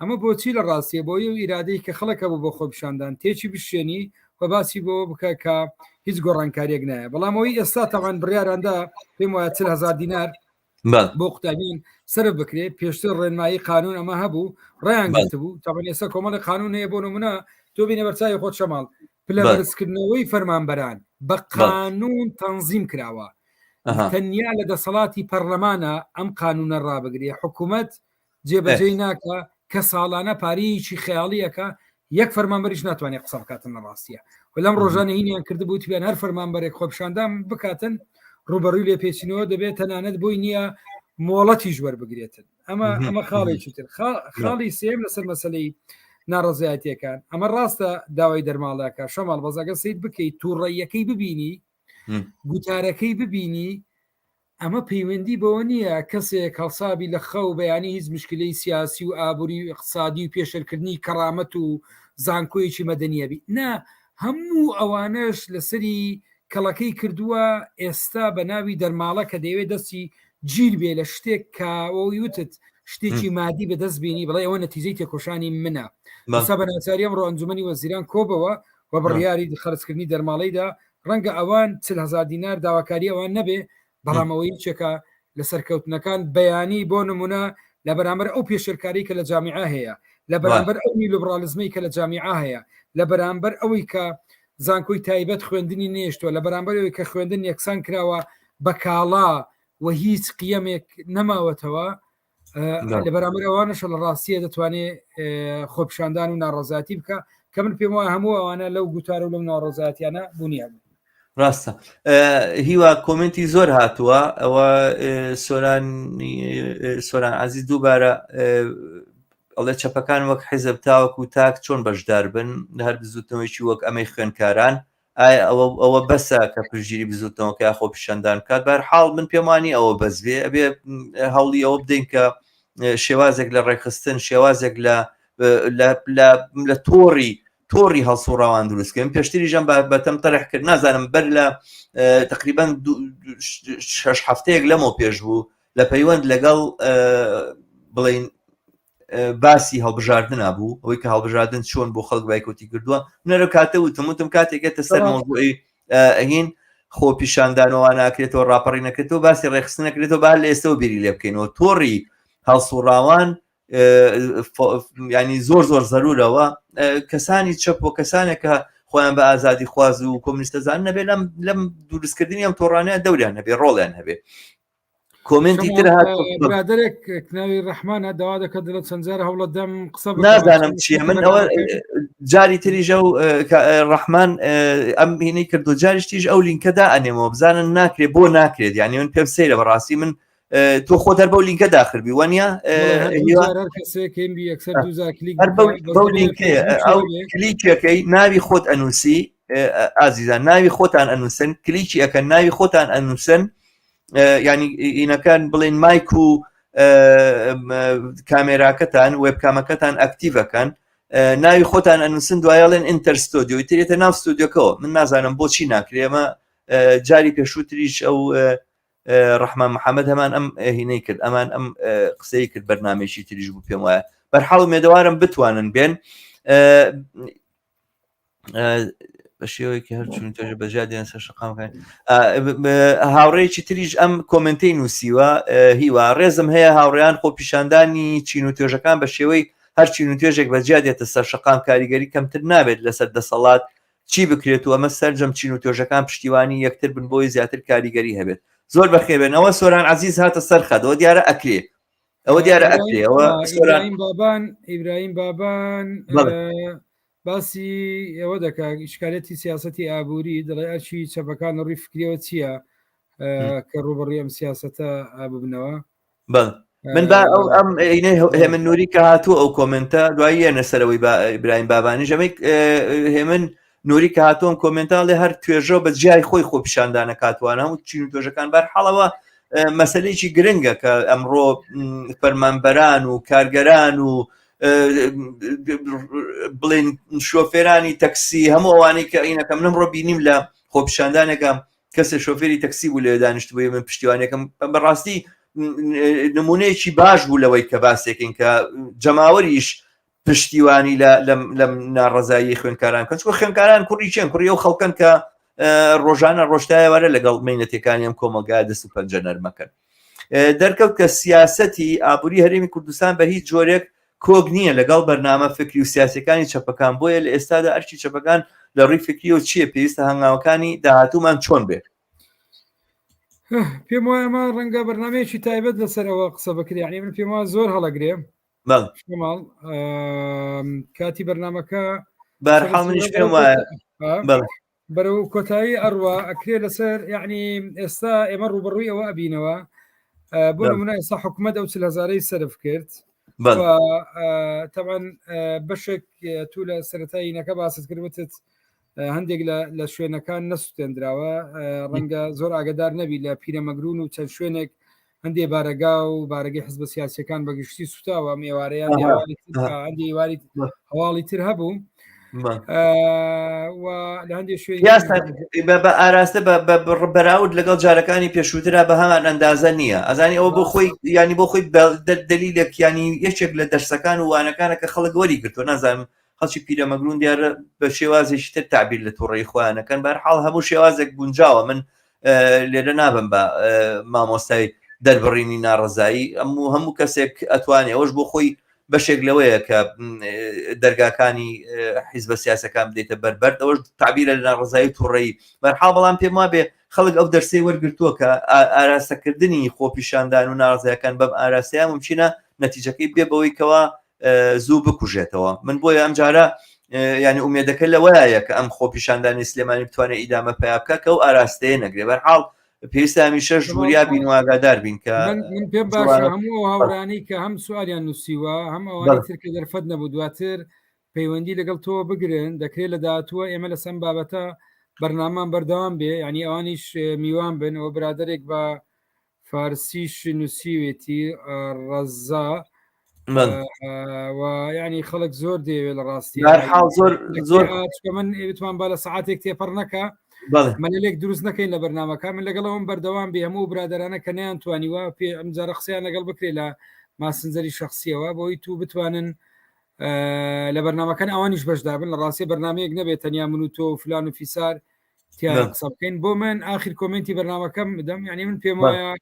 ئەمە بۆچی لە ڕاستیە بۆ و ئیرادەی کە خەڵکە بوو بۆ خۆپیشاندان تێکی بشێنی و باسی بۆ بکە کە هیچ گۆڕانکاریەک نایە. بەڵام ئەوەی ئێستا تاوان بڕیاراندا پێم وایە 40,000 دینار بۆ قوتابین سرف بکرێت پێشتر ڕێنمایی قانون ئەمە هەبوو ڕێیان گرت بوو تاوان ئێستا کۆمەڵی قانون هەیە بۆ نمونە تۆ بینە بەرچاوی خۆت شەماڵ پلەبەرزکردنەوەی فەرمانبەران بە قانون تەنزیم کراوە، تەنیا لە دەسەڵاتی پەرلەمانە ئەم قانونە ڕابگرێ، حکوومەت جێبەجێی ناکە کە ساڵانە پارەیەکی خەیاڵیەکە یەک فەرمانبەریش ناتوانێت قسە بکاتن لە ڕاستیە. و لەم ڕۆژانە هینیان کردبوو توێن هەر فەرمانبەرێک خۆپیشاندان بکاتن ڕوبەڕووی لێ پێچینەوە دەبێت تەنانەت بۆی نییە مۆڵەتیش وەربگرێتن. ئەمە خاڵێکی تر. خاڵی سێم لەسەر مەسەلەی ناڕزایەتیەکان ئەمە ڕاستە داوای دەرماڵەکە شەماڵ بەزاگە سید بکەیت تووڕێیەکەی ببینی گوتارەکەی ببینی ئەمە پەیوەندی بەوە نییە کەسێک هەڵسابی لە خەو بەیانی هیچ مشکلەی سیاسی و ئابووری اقتصادی و پێشەرکردنی کەرامەت و زانکۆیەکی مەدەنیەبی نا هەموو ئەوانش لەسەری کەڵەکەی کردووە ئێستا بە ناوی دەرماڵە کە دەیەوێت دەستی گیر بێ لە شتێک کاوەی وتت شتێکی مادی بەدەست بینی بڵێ ئەوە نەتیجەی تێکۆشانی منە سا بە ناچاری ئەم ڕۆنجومەنی وەزیران کۆبەوە و بڕیاری خەرجکردنی دەرماڵیدا ڕەنگە ئەوان 40,000 دینار داواکاری ئەوان نەبێ بەڵامەوەی چێکە لە سەرکەوتنەکان بەیانی بۆ نمونە لە بەرامبەر ئەو پێشرکاری کە لە جامیعە هەیە، لە بەرامبەر ئەو لیبرالیزمی کە لە جامیعە هەیە، لە بەرامبەر ئەوەی کە زانکۆی تایبەت خوێندنی نێشتووە، لە بەرامبەرەوەی کە خوێندن یەکسان کراوە بە کاڵا و هیچ قیەمێک نەماوەتەوە لە بەرامبەر ئەوانەش لە ڕاستیە دەتوانێت خۆپیشاندان و ناڕۆزاتی بکە کە من پێم وایە هەموو ئەوانە لەو گوتار و لەم ناڕۆزاتیانە بوونیە. ڕاستە هیوا کۆمنتی زۆر هاتووە ئەوە سۆران عەزیز دووبارە ئەڵێ چەپەکان وەک حیزب تاوەکو تاک چۆن بەشدار بن هەر بزوتنەوەیکی وەک ئەمەی خوێندکاران ئەوە بەسە کە پژگیری بزوتنەوەکە خۆپیشاندان بکات. بەرحاڵ من پێم وانی ئەوە بەزبێ ئەبێ هەوڵی ئەوە بدەین کە شێوازێک لە ڕێکخستن شێوازێک لە تۆڕی تۆڕی هەڵسوڕاوان دروستکەن پێشتری ژەم بەتەم تەرح کرد نازانم بەر لە تقریبان 6 هەفتەیەک لەمەوە پێش بوو لە پەیوەند لەگەڵ بڵین باسی هەڵبژاردن بوو ئەوەی کە هەڵبژاردن چۆن بۆ خەڵک بایکۆتی کردووە نەرە کاتە وتم کاتێکێتە سەر مۆزوعی هین خۆپیشاندانەوە ناکرێتەوە ڕاپەڕی نەکرێتەوە باسی ڕێخست نەکرێتەوە با لە ئێستەوە بیری لێ بکەینەوە تۆڕی هەڵسوڕاوان ینی زۆر زەرورەوە کەسانی چەپ و کەسانێکە خۆیان بە ئازادی خواز و کۆمونیستەزان نەبێ لەم دروستکردنی ئەم تۆڕانەیە دەوریان هەبێ ڕۆڵیان هەبێ کۆمنتی تر برادێک ناوی ڕەحمانە داوا دەکەت لە چەند جار هەوڵە دەم قسە نازانم چییە من ئەوە جاری تریژە و ڕەحمان ئەم هینەی کردو جاریشتیش ئەو لینکەدا ئەنێمەوە بزانن ناکرێت بۆ ناکرێت یعنی من پێم سەیرە بەڕاستی من تۆ خۆت هەر بەو لینکە داخربی وانە ئەو کلیکەکەی ناوی خۆت ئەنووسی ئازیزان ناوی خۆتان ئەنووسن کلیکی ئەەکەن ناوی خۆتان ئەنووسن ینی ئینەکان بڵێن مایک و کامێراکەتان وێبکامەکەتان ئەکتیڤەکەن ناوی خۆتان ئەنووسن دوایڵێن ئینتەرستۆدیۆی ترێتە ناو ستۆدیۆکەوە من نازانم بۆچی ناکرێ ئەمە جاری پێشووتریش ئەو ڕەحمان محەممەد هەمان ئەم هینەی کرد ئەمان ئەم قسەی کرد بەرنامێکی تریش بوو پێم وایە بەرحاڵ مێدەوارم بتوانن بێن بە شێوەیەکی هەرچوون تۆژە بەجیا دێن سەر شقامەکان هاوڕێکی تریش ئەم کۆمنتەی نووسیوە هیوا ڕێزم هەیە هاوڕێیان خۆپیشاندانی چین و توێژەکان بە شێوەی هەر چین و توێژێک بەجیا دێتە سەر شقام کاریگەری کەمتر نابێت لەسەر دەسەڵات چی بکرێت و ئەمە سەرجەم چین و توێژەکان پشتیوانی یەکتر بن بۆی زیاتر کاریگەری هەبێت زۆر بەخێبێنەوە سۆران عزیز هاتە سەر خەدەوە دیارە ئەکرێ ئەوە دیارە ئەکرێ ئەوە ئیبراهیم بابان باسی ئەوە دەکا ئیشکالەتی سیاسەتی ئابووری دەڵێ ئەرچی چەپەکان ڕووی فکریەوە چییە کە ڕوبەڕووی ئەم سیاسەتە ئاببنەوە من ئەم هێمن نووری کە هاتووە ئەو کۆمنتە دوایی ێنە سەرەوەی ئیبراهیم بابانی ژەمەی هێمن نووری کە هاتووەم کۆمنتاڵێ هەر توێژە بە جیای خۆی خۆپیشاندانە کاتوانە و چین و توێژەکان بەرحاڵەوە مەسەلەیەکی گرنگە کە ئەمڕۆ فەرمانبەران و کارگەران و بڵێن شۆفێرانی تەکسی هەموو ئەوانەی کە ئینەکەم نمڕۆ بینیم لە خۆپیشاندانێکم کەسە شۆفێری تەکسی بوو لێ دانیشت بووی من پشتیوانەکەم بەڕاستی نمونەیەکی باش بوو لەوەی کە باسێکین کە جەماوەریش پشتیوانی لەم ناڕەزایی خوێنکاران کە چۆ خوێنکاران کوڕی چێن کوڕی و خەڵکن کە ڕۆژانە ڕۆژتایەوارە لەگەڵ مینەتەکانی ئەم کۆمەلگای دەست و پەنجە نەرمەکەن دەرکەوت کە سیاسەتی ئابووری هەرێمی کوردستان بە هیچ جۆرێک کۆک نییە لەگەڵ بەرنامە فکری و سیاسەکانی چەپەکان بۆیە لە ئێستادا ئەرچی چەپەکان لە ڕووی فکری و چییە پێویستە هەنگاوەکانی داهاتوومان چۆن بێت پێم وایە ئەمە ڕەنگە بەرنامەیەکی تایبەت لەسەرەوە قسە بکریانی من پێم وایە زۆر هەڵەگرێ ماڵ کاتی بەرنمەکە بەرحاڵ منیش پێم وایە بەرەو کۆتایی ئەڕوا ئەکرێ لەسەر یعنی ئێستا ئێمە ڕوبەڕووی ئەوە ئەبینەوە بۆ نمونە ئێستا حکوومەت ئەو 40,000 سەرف کرد طبعا بەشێک تو لە سەرەتایی نەکە باست کردوتت هەندێک لە شوێنەکان نەسووتێنراوە ڕەنگە زۆر ئاگدار نەبی لە پیرەمەگرون و چەند شوێنێک هەندێ بارەگا و بارەگەی حزب سیاسیەکان بەگشتی سوتاوە ئێوارەیان هەندی واری هەواڵی تر هەبوو لە هەندێک شوێن بە ئاراستە بەراورد لەگەڵ جارەکانی پێشووترا بە هەمان ئەندازە نییە ئەزانی ئەوە بۆ خۆی ینی بۆ خۆی دلیلێک ینی یەکێک لە دەرسەکان و وانەکانە کە خەڵک وەری گرتووە نازانم خەڵکی پیرەمەگرون دیارە بە شێوازێکی تر تعبیر لە تووڕێی خۆیانەکەن بەرحاڵ هەموو شێوازێک گونجاوە من لێرە نابم بە مامۆستای دەربڕینی ناڕزایی هەموو کەسێک ئەتوانێ ئەوش بۆ خۆی بەشێک لەوەیە کە دەرگاکانی حیزبە سیاسەکان بدەیتە بەربەر ئەوەش تعبیرە لە ناڕزایی تووڕێی بەرحاڵ بەڵام پێم وابێ خەڵک ئەو دەرسەی وەرگرتووە کە ئاراستەکردنی خۆپیشاندان و ناڕزایەکان بەم ئاراستەیە ممکنە نەتیجەکەی بێ بەوەی کەەوە زوو بکوژێتەوە من بۆیە ئەم جارە ینی ئومێدەکە لەوەیە کە ئەم خۆپیشاندانی سلێمانی بتوانێت ئیدامە پیا بکە کە و ئاراستەیە نەگرێ بەرحاڵ پێویستە هەمیشە ژووریا بین و ئاگادار بین کە من پێم باشە هەموو هاوڕانی کە هەم سوالیان نووسیوە هەم ئەوانی ترکە دەرفەت نەبوو دواتر پەیوەندی لەگەڵ تۆ بگرن دەکرێت لە داهاتووە ئێمە لە سەم بابەتە بەرنامان بەردەوام بێ ینی ئەوانیش میوان بن ئەوە برادێک بە فارسیش نووسیوێتی ڕەزا ویانی خەڵک زۆر دەیەوێت لە ڕاستیە حاڵ زۆر من بتوان با لە سعاتێک تێپەڕ نەکە مەلێک دروست نەکەین لە بەرنامەکە من لەگەڵەوەم بەردەوام بێ هەموو برادرانە کە نەیانتوانیوە پێ ئەمجارە قسەیان لەگەڵ بکرێت لە ماسنجەری شخصیەوە بۆی تو بتوانن لە بەرنامەکان ئەوانیش بەشدار بن لە ڕاستی بەرنمەیەک نەبێت تەنیا من و تۆ فلان و فیسار تیا قسە بکەین بۆ من آخر کۆمنتی بەرنامەکەم بدەم یعنی من پێم وایە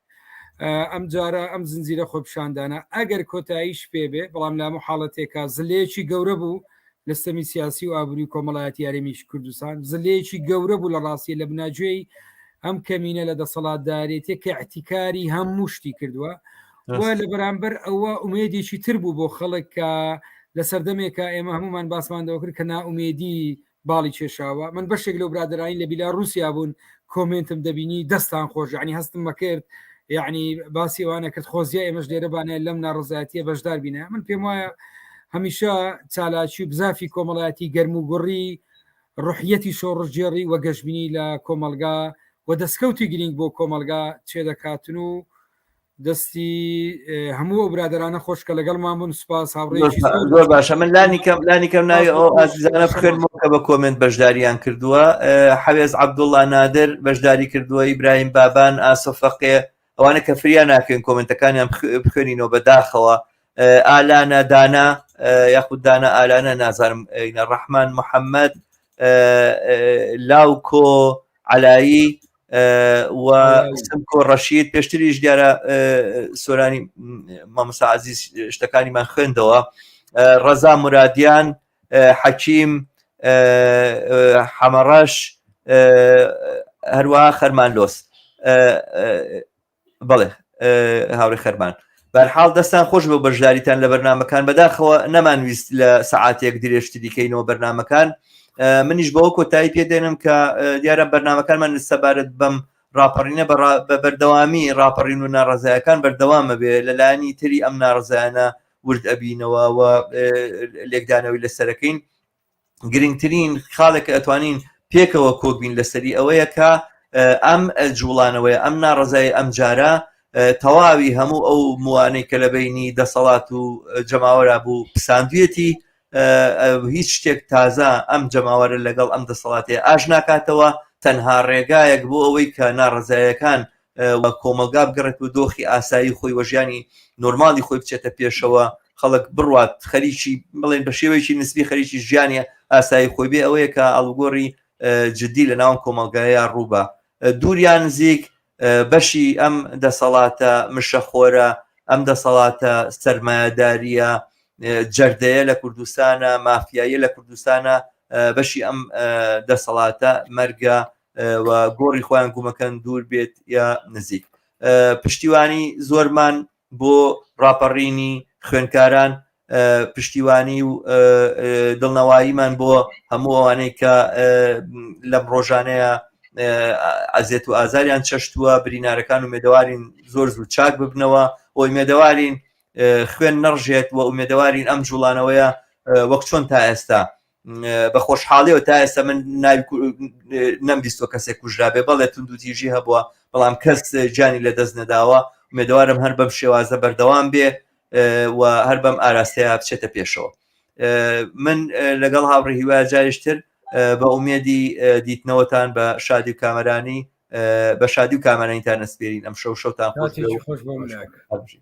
ئەم جارە ئەم زنجیرە خۆپشاندانە ئەگەر کۆتاییش پێ بێ بەڵام لا محاڵەتێکە زلەیەکی گەورە بوو لە سەمی سیاسی و ئابووری کۆمەڵایەتی یاریمیش کوردستان زلەیەکی گەورە بوو لە ڕاستی لە بناگوێی ئەم کەمینە لە دەسەڵاتدارێتێک کە احتیکاری هەموو شتی کردووە و لە بەرامبەر ئەوە ئومێدێکی تر بوو بۆ خەڵک کە لە سەردەمێکە ئێمە هەمومان باسماندەوە کرد کە ناومێدی باڵی کێشاوە من بەشێک لەو برادرانی لە بیلاڕوسیا بوون کۆمنتم دەبینی دەستان خۆش عنی هەستم مەکرد یعنی باسی ئەوانە کرد خۆزیە ئێمەش لێرەبانێ لەم ناڕزایەتیە بەشدار بینە من پێم وایە هەمیشە چالاکی و بزافی کۆمەڵایەتی گەرم و گوڕی ڕوحەتی شۆڕژێڕی وە گەشتبینی لە کۆمەلگا و دەستکەوتی گرنگ بۆ کۆمەلگا چێ دەکاتن و دەستی هەموو برادرانە خۆشکە لەگەڵمان بوون سوپاس هاوڕێکی زۆر باشە من لانی کەم ناوی ئەو ئازیزانە بخێنمەوە کە بە کۆمنت بەشداریان کردووە حەوێز عەبدوڵڵا نادر بەشداری کردووە ئیبراهیم بابان ئاسۆفەقێ ئەوانە کە فریان ناکەن کۆمنتەکانیان بخوێنینەوە بەداخەوە ئالانە دانا یاخود دانا ئالانە نازانم ڕەحمان محەممەد لاوکۆ علایی و سمکۆ ڕەشید پێشتریش دیارە سۆرانی مامۆستا عەزیز شتەکانیمان خوێندەوە ڕەزا مرادیان حەکیم حەمەڕەش هەروەها خەرمان لۆس بەڵێ هاوڕێ خەرمان بەرحاڵ دەستان خۆش بە بەشداریتان لە بەرنمەکان بەداخەوە نەمانویست لە سەعاتێک درێژتی دیکەینەوە بەرنمەکان منیش بەوە کۆتایی پێدێنم کە دیارە بەرنمەکانمان سەبارەت بەم راپەڕینە بە بەردەوامی راپەڕین و ناڕزایەکان بەردەوامە بێ لەلایەنی تری ئەم ناڕزایانە ورد ئەبینەوە و لێکدانەوەی لەسەرەکەین گرنگترین خاڵێک ئەتوانین پێکەوە کۆبین لەسەری ئەوەیە کە ئەم جوڵانەوەی ئەم ناڕزای ئەم جارە تەواوی هەموو ئەو موانەی کە لە بینی دەسەڵات و جەماوەرا بوو پساندوێتی هیچ شتێک تازە ئەم جەماوەرە لەگەڵ ئەم دەسەڵاتێ ئاش ناکاتەوە تەنها ڕێگایەک بۆ ئەوەی کە ناڕزایەکان وە کۆمەلگا بگەڕێت و دۆخی ئاسایی خۆی وەژیانی نۆرماڵی خۆی بچێتە پێشەوە خەڵک بڕوات خەریکی بڵێن بە شێوەیەکی نسبی خەریکی ژیانی ئاسایی خۆی بێ ئەوەیە کە ئەڵگۆڕی جدی لە ناوم کۆمەلگایە ڕووبە دووریان نزیک بەشی ئەم دەسەڵاتە مشەخۆرە ئەم دەسەڵاتە سەرمایەداریە جەردەیە لە کوردستانە مافیاییە لە کوردستانە بەشی ئەم دەسەڵاتە مەرگە و گۆڕی خۆیان گومەکەن دوور بێت یا نزیک پشتیوانی زۆرمان بۆ ڕاپەڕینی خوێندکاران پشتیوانی و دڵنەواییمان بۆ هەموو ئەوانەی کە لەم ڕۆژانەیە ئازیێت و ئازاریان چەشتووە برینارەکان و مێدەوارین زۆر زوو چاک ببنەوە ئەوی مێدەوارین خوێن نەڕژێت و ئومێدەوارین ئەم جوڵانەوەیە وەک چۆن تا ئێستا بە خۆشحاڵیەوە تا ئێستا من نەمبیستۆ کەسێک کوژرابێ بەڵێ توندوتیژی هەبووە بەڵام کەس جانی لە دەست نەداوە مێدەوارم هەر بەم شێوازە بەردەوام بێ و هەر بەم ئاراستەیە بچێتە پێشەوە من لەگەڵ هاوڕێ هیوایە جاریشتر بە ئومێدی دیتنەوەتان بە شادی و کامەرانی بە شادی و کامەرانیتان ئەسپێرین ئەم شەوتان خۆش